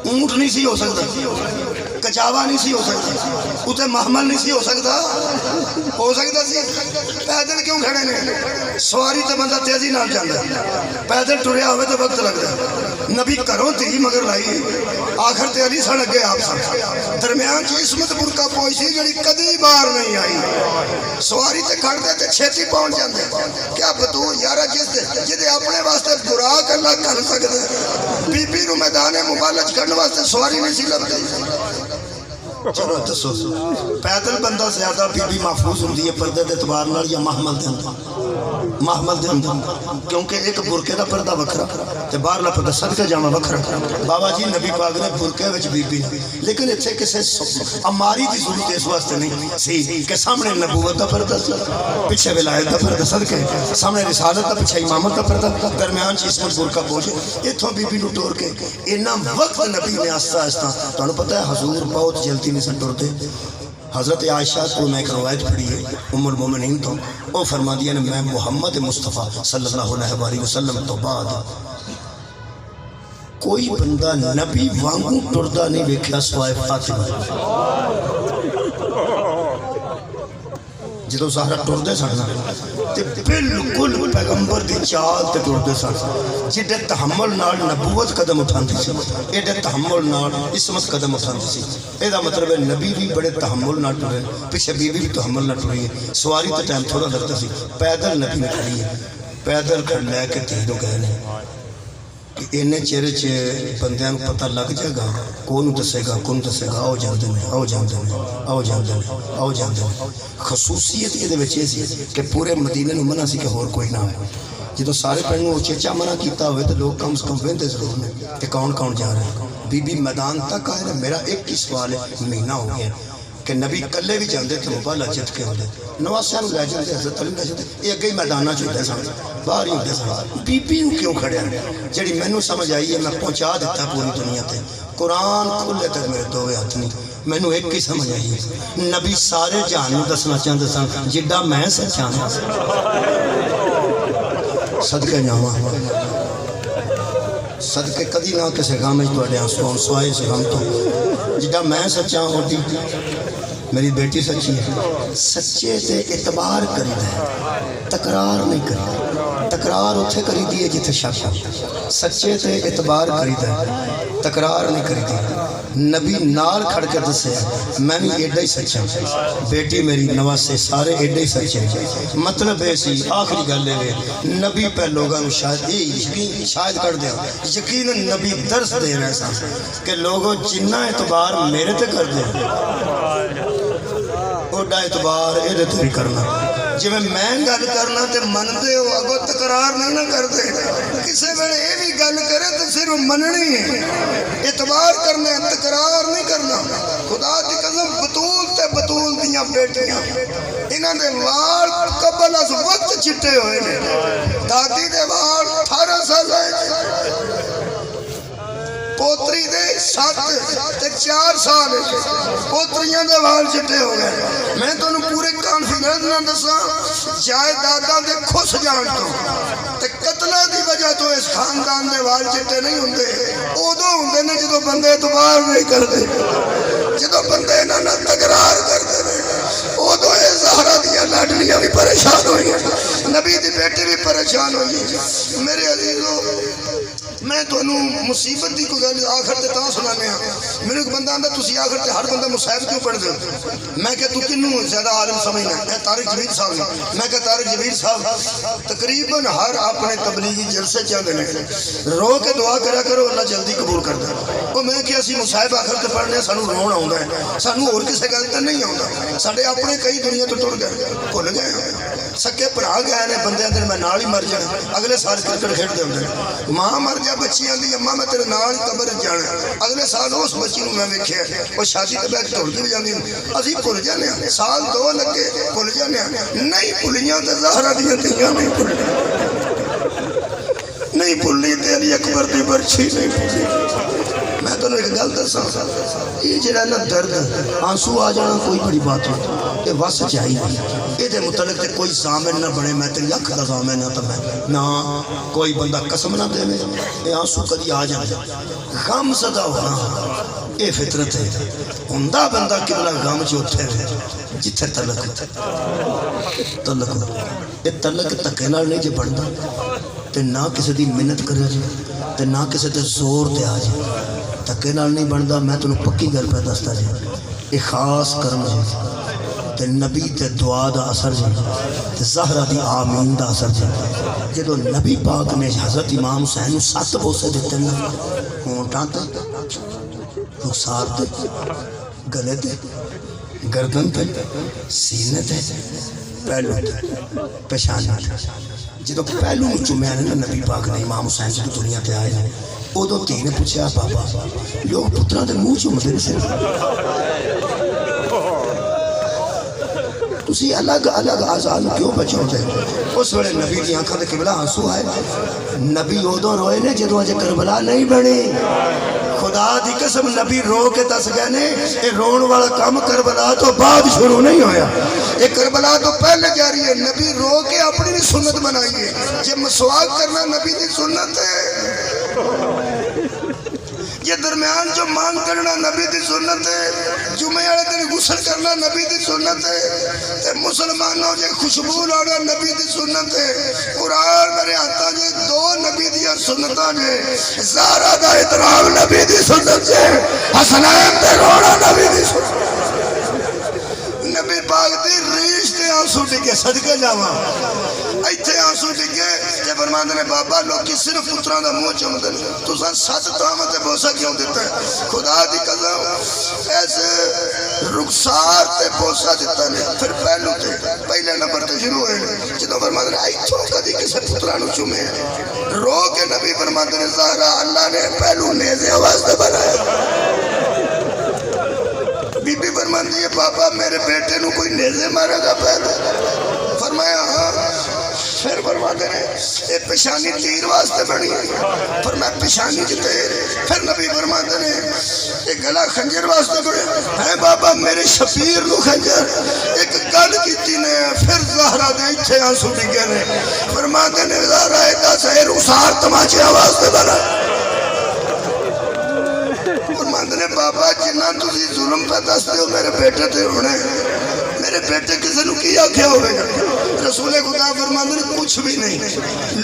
اونٹ نہیں سی ہو سکتا کچاوا نہیں سی ہو سکتا اتنے محمل نہیں سی ہو سکتا سی پیدل کیوں کھڑے نے سواری تو بندہ تیزی نال جاندا پیدل ٹریا ہوئے تو وقت لگتا نبی کروں تھی مگر لائی آخر تے علی سن اگے آپ سن درمیان چ عصمت برکا پہنچی جڑی کدی بار نہیں آئی سواری تے کھڑتے تے چھتی پہنچ جاندے کیا بتو یارا جدے اپنے واسطے براق اللہ کر سکتا بی بی نو میدان مبالغ کرنے واسطے سواری نہیں سی لبدی چلو دسو پیدل بندہ زیادہ بی بی محفوظ ہوندی ہے پردے دے اعتبار نال یا محمل دے اندر؟ محمل دے اندر، کیونکہ ایک برقے دا پردہ وکھرا تے باہرلا پردہ صدقہ جاواں وکھرا۔ بابا جی نبی پاک نے برقے وچ بی بی لیکن اتنے کسی اماری کی ضرورت اس واسطے نہیں سی کہ سامنے نبوت دا پردہ پیچھے ولایت دا پردہ صدقے، سامنے رسالت دا پیچھے امامت دا پردہ، درمیان چ عصمت برقع پوچھے اتھوں بی بی نو ٹور کے اتنا وقت نبی نے آہستہ آہستہ، تمہیں پتہ ہے حضور بہت جلدی نہیں سن ٹرتے۔ حضرت عائشہ کو میں ایک روایت پڑھی ہے ام المومنین تو وہ فرما دیا نے میں محمد مصطفیٰ صلی اللہ علیہ وسلم تو بعد کوئی بندہ نبی وانگوں ٹردہ نہیں ویکھیا سوائے فاطمہ۔ جدو زہرا ٹردے سن تے بالکل پیغمبر دی چال تے ٹردے سن، جڑے تحمل نال نبوت قدم اٹھاندی سی، ایڈے تحمل نال عصمت قدم اٹھاندی سی۔ اے دا مطلب ہے نبی بھی بڑے تحمل نال ٹرے، پیچھے بی بی بھی تحمل نال ٹری ہے۔ سواری تے ٹائم تھوڑا لگتا سی، پیدل نبی نے کھڑی ہے، پیدل کھڑ لے کے تیرو گئے نے کہ اینے چہرے چ بندیاں کو پتہ لگ جائے گا، کون دسے گا، کون دسے گا، آؤ جاندے نے، آؤ جاندے نے، آؤ جاندے نے، آؤ جاندے نے۔ خصوصیت یہ دے وچ یہ سی کہ پورے مدینے نوں منع سی کہ ہور کوئی نہ ہو۔ جدو سارے پہنوں اچھا منع کیتا ہوئے تو لوگ کم سے کم ویندے ضرور نے کہ کون کون جا رہے ہیں۔ بی بی میدان تک آئے، میرا ایک ہی سوال ہے، مہینہ ہو گیا کہ نبی کلے بھی جاندے تھے مبالا جت کے ہوندے، نواسیاں نوں لے جاندے، حضرت علی لے جاندے، یہ اگے ہی میداناں چ ہوندے سن، باہر ہی ہوندے سن۔ بی بی نوں کیوں کھڑیا؟ جڑی مینوں سمجھ آئی ہے میں پہنچا دیتا پوری دنیا تے، قرآن کھلے تک میرے دووے ہاتھ نہیں، مینوں ایک ہی سمجھ آئی ہے، نبی سارے جہان نوں دسنا چاہندے سن جڈا میں سچا ہاں۔ صدقے جاواں، صدقے کدی نہ کسے غم وچ تواڈے آنسو سوائے اس غم تو، جڈا میں سچا ہوں اوڈی میری بیٹی سچی ہے۔ سچے تے اعتبار کریدا ہے، تکرار نہیں کریدا۔ تکرار اتھے کریدی ہے جتھے شک ہے، سچے تے اعتبار کریدا ہے، تکرار نہیں کریدی۔ نبی نال کھڑ کے دسے میں بھی ایڈا ہی سچا، بیٹی میری نواسے سارے ایڈا ہی سچے۔ مطلب ہے سی آخری گل ہے نبی پہ لوگوں کو شاید یقین شاید کر دیا یقیناً نبی درس دے رہے سن کہ لوگوں جنہ اعتبار میرے تے کر دیں اوڈا اعتبار یہ تے بھی کرنا۔ جی میں گل کرنا تے منتے ہو اگو تکرار نہیں نہ کرتے، کسی ویلے یہ بھی گل کرے تو صرف مننی ہے، اعتبار کرنا ہے، تکرار نہیں کرنا۔ خدا دی قسم بطول تے بطول دیاں بیٹیاں انہاں دے وال قبل از وقت چٹے ہوئے نے، دادی دے وال 18 سال پوتری دے 7 تے 4 سال پوتریاں دے وال چٹے ہو گئے۔ میں تانوں پورے کانفیڈنس نال دساں جائیداداں دے کھس جان تو تے قتلاں دی وجہ تو اس خاندان دے وال چٹے نہیں ہوندے، اودوں ہوندے نے جدوں بندے اعتبار نہیں کردے، جدوں بندے انہاں نال تکرار کردے نے، اودوں اے زہرا دیاں لاڈلیاں بھی پریشان ہوئیاں، نبی دی بیٹی بھی پریشان ہوئی۔ میرے عزیزو میں تانوں مصیبت دی کوئی گل آخر تے تاں سنانے ہاں۔ میرے ایک بندہ آندا تسی آخر تے ہر بندہ مصائب کیوں پڑھ دے؟ میں کہ تو کنوں زیادہ عالم سمجھنا ہے؟ طارق جبیر صاحب نے۔ میں کہ طارق جبیر صاحب تقریباً ہر اپنے تبلیغی جلسے چاہتے ہیں رو کے دعا کرا کرو اللہ جلدی قبول کر دے۔ وہ میں کہ اسی مصائب آخر تے پڑھنے سانوں رون آوندا ہے، سانوں اور کسے گل تے نہیں آوندا، ساڈے اپنے کئی دنیا تو ٹر گئے بھول گئے سکے پڑھا گئے نے بندے اندر میں نال ہی مر جانا، اگلے سال کرکٹ کھیڈ دے ہوندے، ماں مر جائے بچی آندی اماں میں تیرے نال قبر جانا، اگلے سال اس بچی نوں میں ویکھیا وہ شادی تے بیٹھ ٹھولدی بھی جاندی، اسی بھول جانے ہاں، سال 2 لگے بھول جانے ہاں، نہیں بھولیاں تے زہرا دیاں دھیاں نہیں نہیں بھولی تے علی اکبر دی برچھی نہیں بھولی۔ میں تانوں ایک گل دساں، یہ جڑا نا درد آنسو آ جانا کوئی بڑی بات نہیں، یہ وس چاہیے، یہ متعلق تے کوئی ضامن نہ بنے میں تیری اکھ دا ضامن نہ تو میں نہ کوئی بندہ قسم نہ دے میں یہ آنسو کدی آ جائے غم زدہ ہونا یہ فطرت ہے۔ ہوندا بندہ کبلا غم جو اٹھے جتھے تلک یہ تلک تکے نال نہیں جے بندا تے نہ کسی دی منت کرے تے نہ کسی تے زور دے آ جائے، تکے نال نہیں بندا۔ میں تانوں پکی گل پہ دستا جی یہ خاص کرم جی تے نبی تے دعا دا اثر جی تے زہرا دی آمین دا اثر جی۔ جدو نبی پاک نے حضرت امام حسین نوں 7 بوسے دیتے نا ہونٹاں تے رخسار تے گلے تے گردن تے سینے تے پہلو تے پیشانی تے جدو پہلو چومیا نے نبی پاک نے امام حسین جدو دنیا تے آئے ہیں ادو دھی نے پوچھا بابا لوگ پترا دے منہ چومتے نہیں تسی الگ الگ آزاد کیوں بچاؤ دے اس ویلے نبی دی آنکھاں تے قبلہ آنسو آئے نبی ادو روئے نے جدو اجے کربلا نہیں بنی خدا دی قسم نبی رو کے دس گئے نے یہ رون والا کام کربلا تو بعد شروع نہیں ہویا یہ کربلا تو پہلے جاری ہے نبی رو کے اپنی بھی سنت بنائی ہے یہ مسواک کرنا نبی دی سنت ہے یہ درمیان جو مانگ کرنا نبی دی سنت ہے جمعے والے دن غسل کرنا نبی دی سنت ہے مسلمانوں جے خوشبو لانا نبی دی سنت ہے قرآن میرے ہاتھاں جے دو نبی دیا سنتاں جے زہرا دا احترام نبی دی سنت ہے حسنین تے رونا نبی دی سنت نبی پاک دی ریش تے آنسو ڈگے صدقے جاواں ایتھے آنسو ڈگے تے فرماندے نے بابا لوکی صرف پتراں دا منہ چومدے نے تساں سات تاماں تے بوسا کیوں دیتا ہے خدا دی قسم ایسے رخسار تے بوسا دیتا نے پھر پہلو تے پہلے نمبر تے شروع ہوئے جدوں فرماندے نے ایتھوں کدی کسے پتراں نوں چومے رو کے نبی فرماندے نے زہرا اللہ نے پہلو نیزے واسطے بنایا بی بی فرماندی ہے بابا میرے بیٹے نو کوئی نیزے مارے گا پہلے فرمایا ہاں پھر فرماتے ہیں یہ پیشانی تیر واسطے بڑی ہے فرمایا پیشانی جو تیر پھر نبی فرماتے ہیں یہ گلا خنجر واسطے بڑی ہے بابا میرے شفیر نو خنجر ایک گل کیتی نے پھر زہرا دے اچھے آنسو ڈگے نے فرماتے ہیں زہرا ایدہ سے رخسار تماچے واسطے بنا فرماتے ہیں بابا جنہ تسی ظلم پہ دستے ہو میرے بیٹے تے ہونے میرے بیٹے کسی نو کیا کیا ہوئے گا رسول خدا فرماتے ہیں کچھ بھی نہیں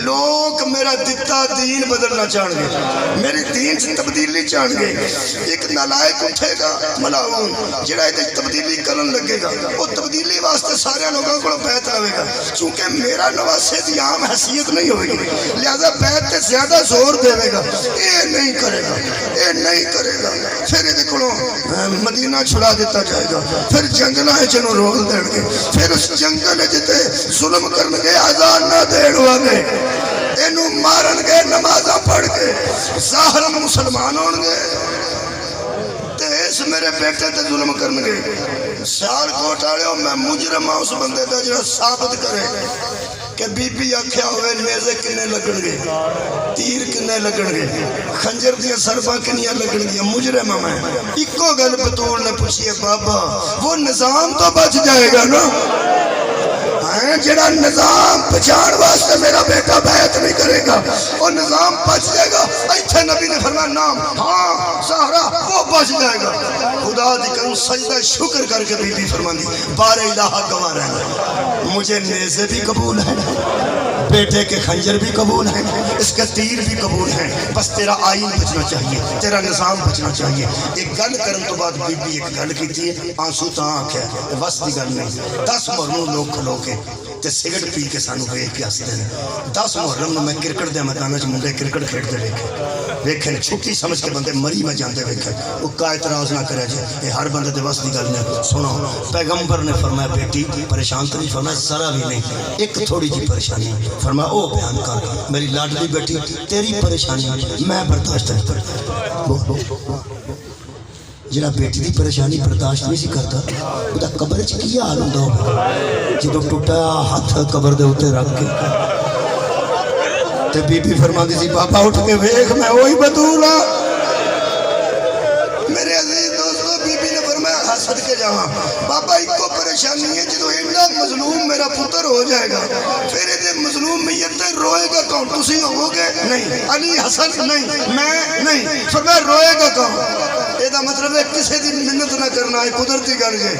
لوگ میرا دتا دین بدلنا چاہن گے میری دین سے تبدیلی چاہن گے ایک نالائق اٹھے گا ملاؤن جڑا ہے تبدیلی کرن لگے گا وہ تبدیلی واسطے سارے لوگوں کو بیعت رہے گا چونکہ میرا نواسے دی عام حیثیت نہیں ہوئے گی لہذا بیعت تے زیادہ زور دے گا یہ نہیں کرے گا یہ نہیں کرے گا پھر یہ دیکھو مدینہ چھڑا دیتا جائے گا پھر جنگلہ ہے جنہوں رول دیں گے پھر اس جنگل جتے ظلم کرن گے آزان نہ دین والے انہوں مارن گے نمازہ پڑھ کے ظاہر مسلمان ہون گے اس میرے بیٹے تے ظلم کرن گے سیال کوٹ آڑے ہو میں مجرم ہوں اس بندے تے جنہوں ثابت کرے کہ بی بی آکھیا ہوئے نیزے کنے لگن گے تیر کنے لگن گے خنجر دیا سرفا کنیا لگن گیا مجرم میں ایکو گل بطول نے پوچھئے بابا وہ نظام تو بچ جائے گا نا جڑا نظام بچان واسطے میرا بیٹا بیعت نہیں کرے گا وہ نظام بچ جائے گا ایتھے نبی نے فرمایا نام ہاں سہرا وہ بچ جائے گا خدا دی کروں سجدہ شکر کر کے بی بی فرماندی بار الہ گواہ رہنا مجھے نیزے بھی قبول ہیں بیٹے کے خنجر بھی قبول ہیں اس کے تیر بھی قبول ہیں بس تیرا آئین بچنا چاہیے تیرا نظام بچنا چاہیے ایک گل کرن تو بعد بی بی ایک گل کی تھی آنسو تاں آنکھ ہے بس دی گل نہیں 10 مرنوں لوگ کھلو کے تے سگٹ پی کے سانو ویکھ کے ہسدے نے 10 محرم میں کرکٹ دے میدان وچ منڈے کرکٹ کھیڈتے ویکھے چھٹی سمجھ کے بندے مری میں جاندے ویکھے او کا اعتراض نہ کرے جے یہ ہر بندے دے وس دی گل نہیں سنو پیغمبر نے فرمایا بیٹی پریشان تو نہیں فرمایا ذرا بھی نہیں ایک تھوڑی جی پریشانی فرمایا او بیان کر میری لاڈلی بیٹی تیری پریشانی میں برداشت نہیں کرتا جڑا بیٹی دی پریشانی برداشت نہیں سی کرتا وہ قبر چ کی حال ہوندا ہوگا جدوں ٹوٹا ہاتھ قبر دے اوتے رکھ کے تے بی بی فرماندی سی بابا اٹھ کے ویکھ میں وہی بطول ہاں میرے عزیز دوستو بی بی نے فرمایا حسد کے جاواں بابا ایک کو پریشانی ہے جدوں ایڈا مظلوم میرا پتر ہو جائے گا پھر یہ مظلوم میت تے روئے گا کون تسی ہوو گے نہیں علی حسن نہیں میں نہیں فرمایا روئے گا کون یہ مطلب ہے کسی دی منت نہ کرنا ہے قدرتی گل ہے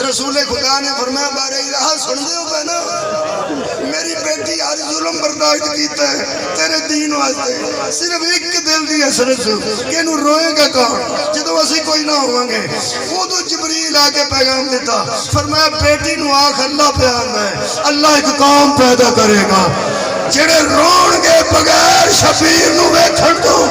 رسول خدا نے فرمایا بارے الہ سن دے ہو پہنا میری بیٹی ہر ظلم برداشت کیتا ہے تیرے دین واسطے صرف ایک دل دی حسرت کہ انہوں روئے گا کون جدو اسی کوئی نہ ہوئیں گے وہ تو جبریل آ کے پیغام دیتا فرمایا بیٹی نو آنکھ اللہ پہ آنا ہے اللہ ایک قوم پیدا کرے گا جڑے رون گے بغیر شفیر نو ویکھن تو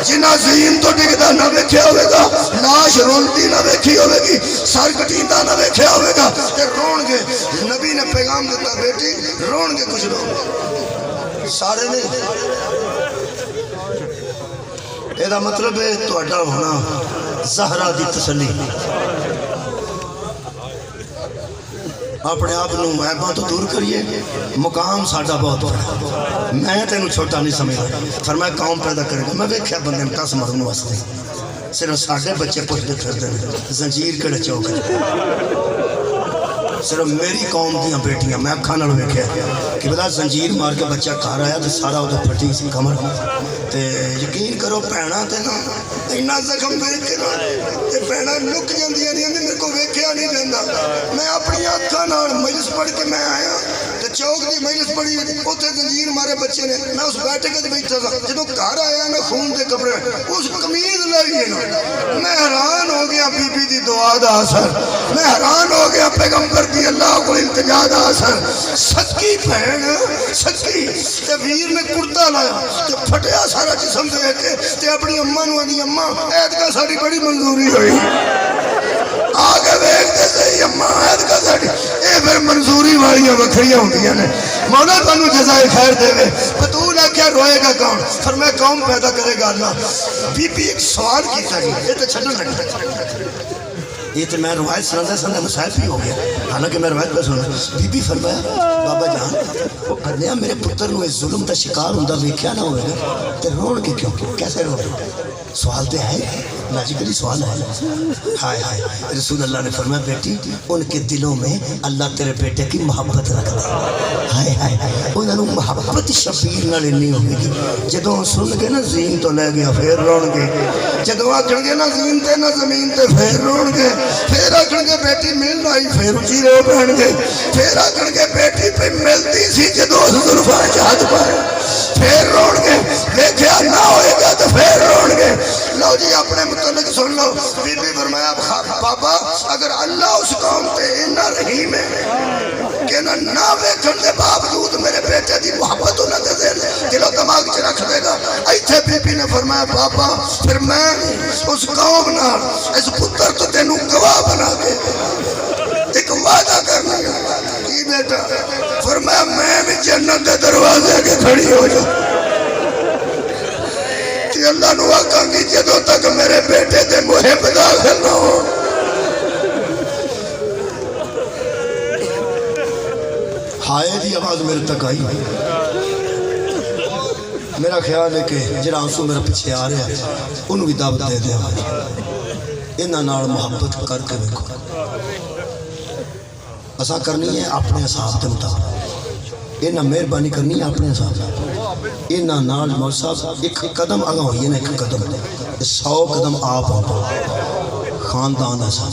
جنہ زین تو ڈگدا نہ ویکھیا ہوئے گا، لاش رولتی نہ ویکھی ہوئے گی، سر کٹیندا نہ ویکھیا ہوئے گا تے رون گے۔ نبی نے پیغام دیتا بیٹی رون گے کچھ لوگ، سارے نے۔ یہ مطلب ہے تہاڈا ہونا زہرا دی تسلی، اپنے آپ عیباں تو دور کریے، مقام ساڈا بہت بڑا، میں تینوں چھوٹا نہیں سمجھدا۔ فرمایا قوم پیدا کرے گا، میں ویکھیا بندے نے 10 مرن واسطے صرف ساڈے بچے پوچھتے پھردے نے زنجیر کہڑے چوک، صرف میری قوم دیاں بیٹیاں میں اکھاں نال ویکھیا کہ بلا زنجیر مار کے بچہ گھر آیا تے سارا وہ پھٹی سی کمر تے یقین کرو بھੈਣਾਂ تے نا اتنا زخم ویکھ کے نا تے بھੈਣਾਂ لک جاندیاں نے میرے کو ویکھیا نہیں جاندا۔ میں اپنی اکھاں نال مجلس پڑھ کے میں آیا تے چوک دی مجلس پڑھی اوتھے زنجیر مارے بچے نے، میں اس بیٹھے تے بیٹھا تھا، جدوں گھر آیا نا خون دے کپڑے اس قمیض لائی نا، میں حیران ہو گیا بی بی دی دعا دا اثر، میں حیران ہو گیا پیغمبر دی اللہ کو التجا دا اثر۔ سچی بہن سچی تے ویر نے کرتا لایا تے پھٹیا سارا جسم دیکھ کے تے اپنی اماں نوں آندی اماں ایتکا ساڈی بڑی منظوری ہوئی، آگے ویکھتے صحیح اماں ایتکا ساڈی، اے پھر منظوری والیاں وکھریاں ہوندیاں نے۔ مولا تانوں جزائے خیر دے۔ بطول آکھیا روئے گا کون؟ فرمایا قوم پیدا کرے گا اللہ۔ بی بی ایک سوال کیتا جی، یہ تے چھڈن لگا، یہ تو میں روایت سناتا سننا مسائب بھی ہو گیا، حالانکہ میں روایت پہ سننا۔ بی بی فرمایا بابا جان وہ کرنیا میرے پتر نو اس ظلم کا شکار ہوں ویکھیا نہ ہوئے گا تے رون کے کیوں کیسے رو رہے؟ سوال تو ہے لاجیکلی سوال ہے۔ ہائے ہائے رسول اللہ نے فرمایا بیٹی ان کے دلوں میں اللہ تیرے بیٹے کی محبت رکھ دے، ہائے ہائے انہوں نے محبت شبیر نال نہیں ہوگی گی، جدوں سن کے نا زین تو لے گیا پھر رون گے، جدوں آکھن گے نا زین تے نا زمین تے پھر رون گے، پھر آکھن گے بیٹی مل آئی پھر اچھی رو پہن گے، پھر آکھن گے بیٹی پہ ملتی سی جدوں زلفاں جہاد پائے پھر رون گے، دیکھیا نہ ہوئے گا تو پھر رون گے۔ لو جی اپنے متعلق سن لو، بی بی فرمایا بابا اگر اللہ اس قوم تے اتنا رحیم ہے کہ نہ ویکھن دے باوجود میرے بیٹے دی محبت نہ دے دل و دماغ چ رکھ دے گا، ایتھے بی بی نے فرمایا بابا پھر میں اس قوم نال اس پتر تو تینوں گواہ بنا کے ایک وعدہ کرنا کی بیٹا، فرمایا میں بھی جنت دے دروازے کے کھڑی ہو جاؤں کہ اللہ نو آقا کی جدوں تک میرے بیٹے دے محب داخل نہ ہو۔ ہائے دی آواز میرے تک آئی، میرا خیال ہے کہ جڑا آنسو میرا پیچھے آ رہا ہے انہوں بھی دعوت دے دیا انہاں نال محبت کر کے دیکھو، اساں کرنی ہے اپنے حساب کے مطابق، انہاں مہربانی کرنی ہے اپنے حساب سے، انہاں نال مول صاحب ایک قدم آگاں ہوئی ہے نا، ایک قدم 100 قدم آپ ہوتا خاندان ایسا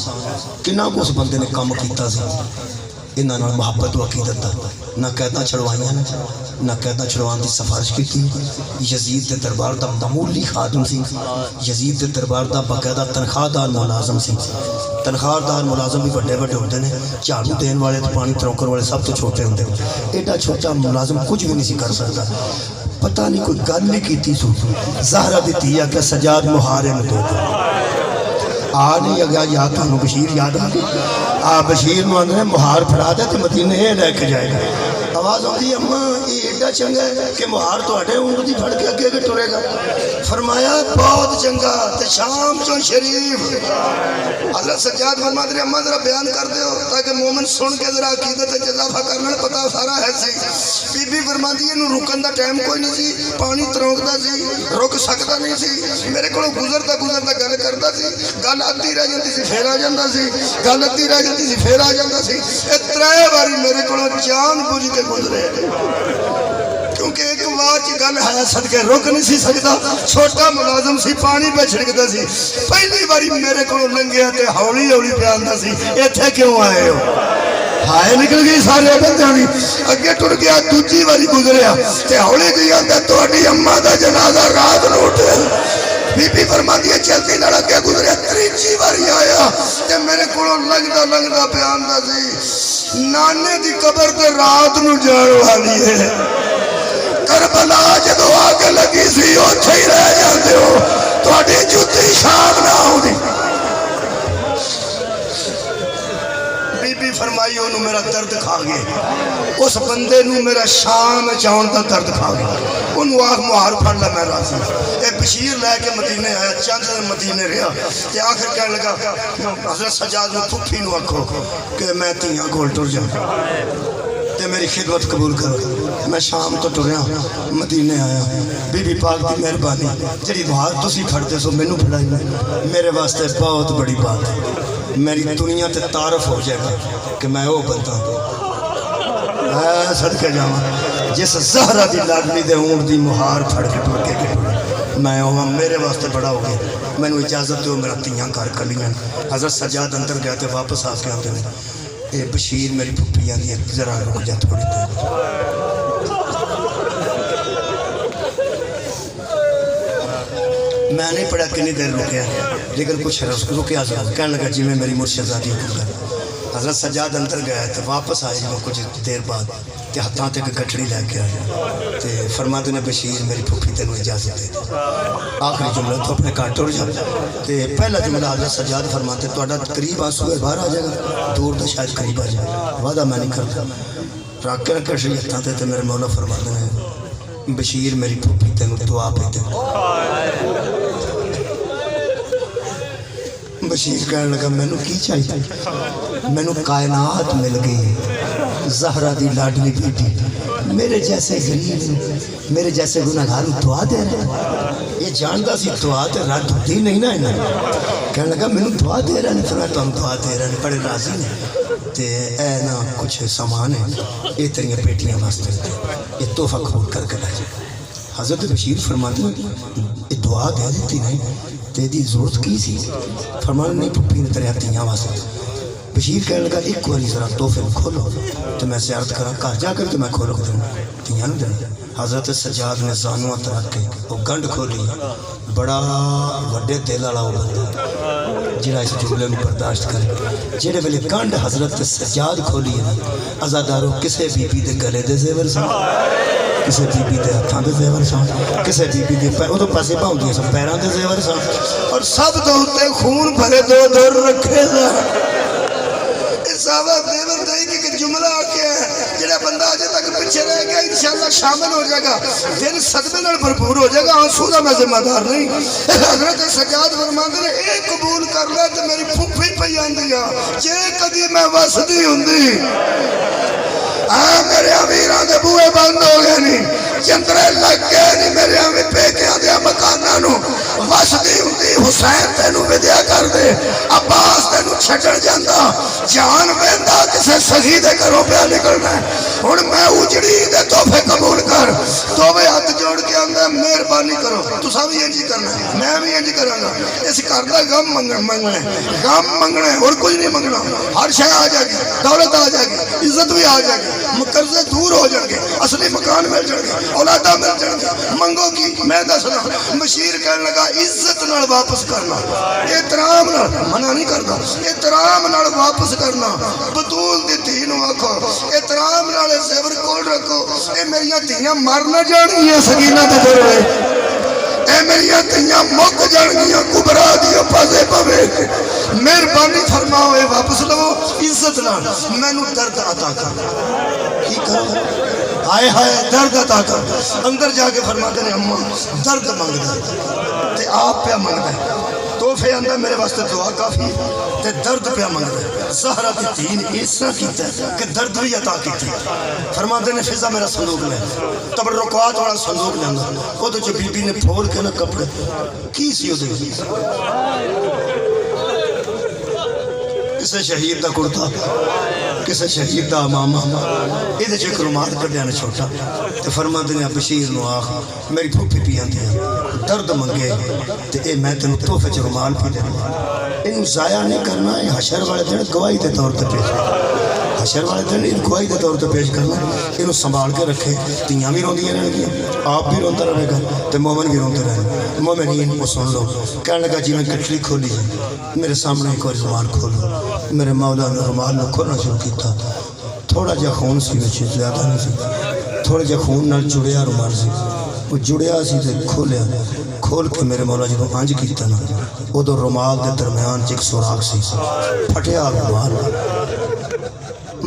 کنہ کو اس بندے نے کام کیتا سی، انہاں نال محبت و عقیدت نہ قیداں چھڑوائیاں نہ قیداں چھڑوان دی سفارش کی تھی۔ یزید دے دربار دا معمولی خادم سی، یزید دے دربار دا باقاعدہ تنخواہ دار ملازم سی، تنخواہ دار ملازم بھی بڑے بڑے ہوتے ہیں، جھاڑو دین والے تو پانی تروکر والے سب تو چھوٹے ہوتے ہیں، ایڈا چھوٹا ملازم کچھ بھی نہیں سی کر سکتا۔ پتہ نہیں کوئی گل نہیں کیتی سو، زہرا دیتی ہے کہ سجاد محارے میں دو آ نہیں اگیا یاد تھانو بشیر یاد آ گئی، بشیر نو اندر مہار پھڑا دے تو مدینے لے کے جائے گا۔ آواز آتی اماں یہ ایڈا چنگا ہے کہ مہار تو اٹھے اونٹ دی پھڑ کے اگے کے ٹرے گا، فرمایا بہت چنگا تے شام چوں شریف۔ حضرت سجاد محمد نے اماں ذرا بیان کر دیو تاکہ مومن سن کے ذرا عقیدت اضافہ کرنا پتا سارا ہے سی۔ بی بی فرماندی ہے نو رکن دا ٹائم کوئی نہیں سی، پانی تروکدا سی، رک سکتا نہیں سی، میرے کو گزرتا گزرتا گل کرتا سی، گل ادھی رہ جاتی سی پھر آ جاتا سی، گل ادھی رہ جاتی سی پھر آ جاتا سی، اے 3 باری میرے کو جان بوجھ کے گزرے، کیونکہ ایک بار چی گل ہے صدقے رک نہیں سی سکتا، چھوٹا ملازم سی پانی پہ چھڑکتا سی، پہلی باری میرے کو لنگیا تے ہولی ہولی پہ آندا سی ایتھے کیوں آئے ہو؟ ہائے نکل گئی سارے بندیاں اگے ٹر گیا، دوجی باری گزریا تے ہولی دی آندا تہاڈی اماں دا جنازہ رات نو اٹھے۔ بی بی فرماندی ہے چلتی لڑا کے گزریا، تیجی باری آیا تے میرے کو لنگدا لنگدا پہ آندا سی نانے دی قبر تے رات نو جان والی ہے، کربلا جدو آگ لگی سی اوتھے ہی رہ جاندے ہو۔ تھوڑی جوتی شام نہ ہونی بی بی فرمائی انہوں میرا درد کھا گیا اس بندے نو میرا شام چاہن دا درد کھا گیا انہوں آخ مہار پھڑ لے میں راضی اے بشیر لے کے مدینے آیا چند دن مدینے رہا تے آخر کہنے لگا حضرت سجاد نے پھپھی نو آکھو کہ میں تیاں کول ٹر جاؤں تے میری خدمت قبول کرو میں شام تو ٹریا مدینے آیا بی بی پاک دی مہربانی جڑی دعا تسی پھڑتے سو مینوں پھڑائی میرے واسطے بہت بڑی بات ہے میری دنیا تے تعارف ہو جائے گا کہ میں وہ بندہ صدقے جاواں جس زہرا دی لاڈلی دے اونٹ دی مہار پھڑ کے ٹر کے میں وہ میرے واسطے بڑا ہو گیا میں نے اجازت دو میرا تیاں کار کلیاں حضرت سجاد اندر گیا تے واپس آ کے آتے ہیں اے بشیر میری پھپھیاں دی ذرا رک جا تھوڑی دیر میں نہیں پڑھا کنی دیر رکیا لیکن کچھ رکیا ضرور کہنے لگا جی میں میری مرشدزادی حکم کر حضرت سجاد اندر گیا تو واپس آئے جو کچھ دیر بعد تے ہتھاں تے گٹھڑی لے کے آیا تے فرماتے نے بشیر میری پھپھی تینوں اجازت دے دی آخری جملہ تو اپنے کار ٹر جا تے پہلا جملہ حضرت سجاد فرماتے تہاڈا قریب آنسو باہر آ جائے گا دور تو شاید قریب آ جائے گا وعدہ میں نہیں کرتا رکھ کے گٹھڑی ہتھاں تے میرے مولا فرماتے نے بشیر میری پھپھی تینوں دعا پہ دے بشیر کہنے لگا میں نو کی چاہیے میں نو کائنات مل گئی زہرا دی لاڈلی بیٹی میرے جیسے غریب میرے جیسے گناہگار دعا دے رہے یہ جانتا سی دعا تے رات ہوتی نہیں نا انہیں کہنے لگا میں نو دعا دے رہے ہیں تو ہم دعا دے رہے ہیں بڑے راضی ہیں تے اے نا کچھ سامان ہے یہ تیریاں بیٹیاں واسطے یہ تحفہ قبول کر کے لے جائے حضرت بشیر فرماتے ہیں یہ دعا دے دیتی نہیں تیری ضرورت کی سی فرمانا نہیں پھپھی نے تیرے تیاں واسطے بشیر کہنے لگا ایک واری ذرا تحفے کھولو تو میں زیارت کرا گھر جا کر تو میں کھولو کے دوں تیاں نہیں دیں حضرت سجاد نے زانوہ ترک کے وہ گنڈ کھولی بڑا وڈے دل والا وہ بندہ جڑا اس جملے میں برداشت کرے جڑے ویلے گنڈ حضرت سجاد کھولی ہے عزادارو کسے بی بی دے گلے دے زیور سن کسے بی بی دے ہتھاں دے زیور سن کسے بی بی دے او تو پاسے پاؤندیاں سن پیراں دے زیور سن اور سب دے اوتے خون بھرے دو دور رکھے سن صحابہ دیور دائی کہ جملہ آکے ہے جڑا بندہ آجے تک پیچھے رہ گیا انشاءاللہ شامل ہو جائے گا دل صدمے نال بھرپور ہو جائے گا آنسو دا میں ذمہ دار نہیں حضرت سجاد فرماندے نے اے قبول کر لے تے میری پھپھی پئی آندیا جے کدی میں وسدی ہوندی میرے امیراں دے بوئے بند ہو گئے نہیں چندرے لگ گئے نہیں میرے ہمیں پیکیاں دیا مکانانو وسدی ہوندی حسین تینوں ودیا کر دے عباس تینوں چھٹڑ جاندہ جان ویندہ کسے سخی دے کروں پہ نکلنا ہے اور میں اجڑی دے تحفے قبول کر تو میں ہاتھ جوڑ کے آنگا مہربانی کرو تو سب یہ جی کرنا ہے میں بھی یہ جی کرنا اس کردہ غم منگنے غم منگنے اور کچھ نہیں منگنا ہر شے آ جائے گی دولت آ جائے گی عزت بھی آ جائے گی قرضے دور ہو جائیں گے اصلی مکان مل جائیں گے اولادہ مل جائیں گے منگو کی میں دسنا مشیر کہنے لگا عزت نال واپس کرنا احترام نال منع نہیں کرنا احترام نال واپس کرنا بطول دی تینوں آکھو احترام نال زیور کول رکھو اے میریاں تیاں مر نہ جانی ہے سکینہ دے دروے اے میریاں تیاں مک جانگیاں کبرا دیا پازے پاوے مہربانی فرماؤ اے واپس لو عزت نال میں نو درد عطا کر کی کرو آئے ہائے درد عطا کر اندر جا کے فرماتے ہیں اماں درد مانگ دے تے آپ پہ مانگ دے توفے اندر میرے واسطے دعا کافی تے درد پہ مانگ دے زہرہ دی دین ایسا کیتا ہے کہ درد بھی عطا کیتا ہے فرماتے ہیں فضا میرا صندوق لے تبرکات والا صندوق لے اندر وہ تو جو بی بی نے پھول کے نہ کپڑے کی سی ہو دے کسے شہید دا کرتا کسے شہید دا امامہ یہ جو کرمات کر دیانا چھوٹا تے فرما دینے بشیر نو آخ میری پھوپی پیان دیا درد منگے تے اے میں تنو توفے چھ رومال پی دینا انہوں ضائع نہیں کرنا ہے حشر والے دن گواہی دے طور تے پیش کرنا حشر والے دن ان گواہی دے طور تے پیش کرنا انہوں سنبھال کے رکھے تیاں بھی روندیاں رہنے گیا آپ بھی رونتا رہے گا تے مومن بھی رونتے رہے مومنین کو سن لو کہنے لگا جی میں کٹلی کھولی میرے سامنے ایک اور رومال کھولو میرے مولا نے رومال نے کھولنا شروع کیتا تھوڑا جا خون سی میں چیز زیادہ نہیں سی تھوڑا جا خون نال جڑیا رومال سی وہ جڑیا سی تے کھولیا کھول کے میرے مولا جدوں انج کیتا نا ادو رومال دے درمیان ایک سوراخ سی پھٹیا رومال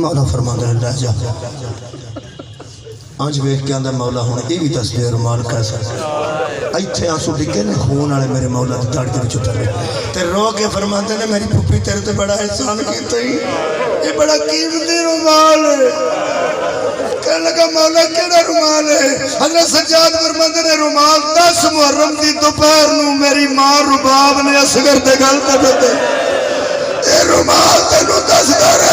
مولا فرماندا ہے لے جا انج ویکھ کے آندا مولا ہن یہ بھی دس دے رومال کیسا ایتھے آنسو ڈگے نے خون والے میرے مولا دی داڑھی دے وچ اتر تے رو کے فرماندے نے میری پھپھی تیرے تے بڑا احسان کیتا ہی یہ بڑا قیمتی رومال ہے کہنے لگا مولا کیڑا رومال ہے حضرت سجاد فرماندے نے رومال 10 محرم دی دوپہر نو میری ماں رباب نے اصغر دے گل تے اے رومال تینوں دسدا رہے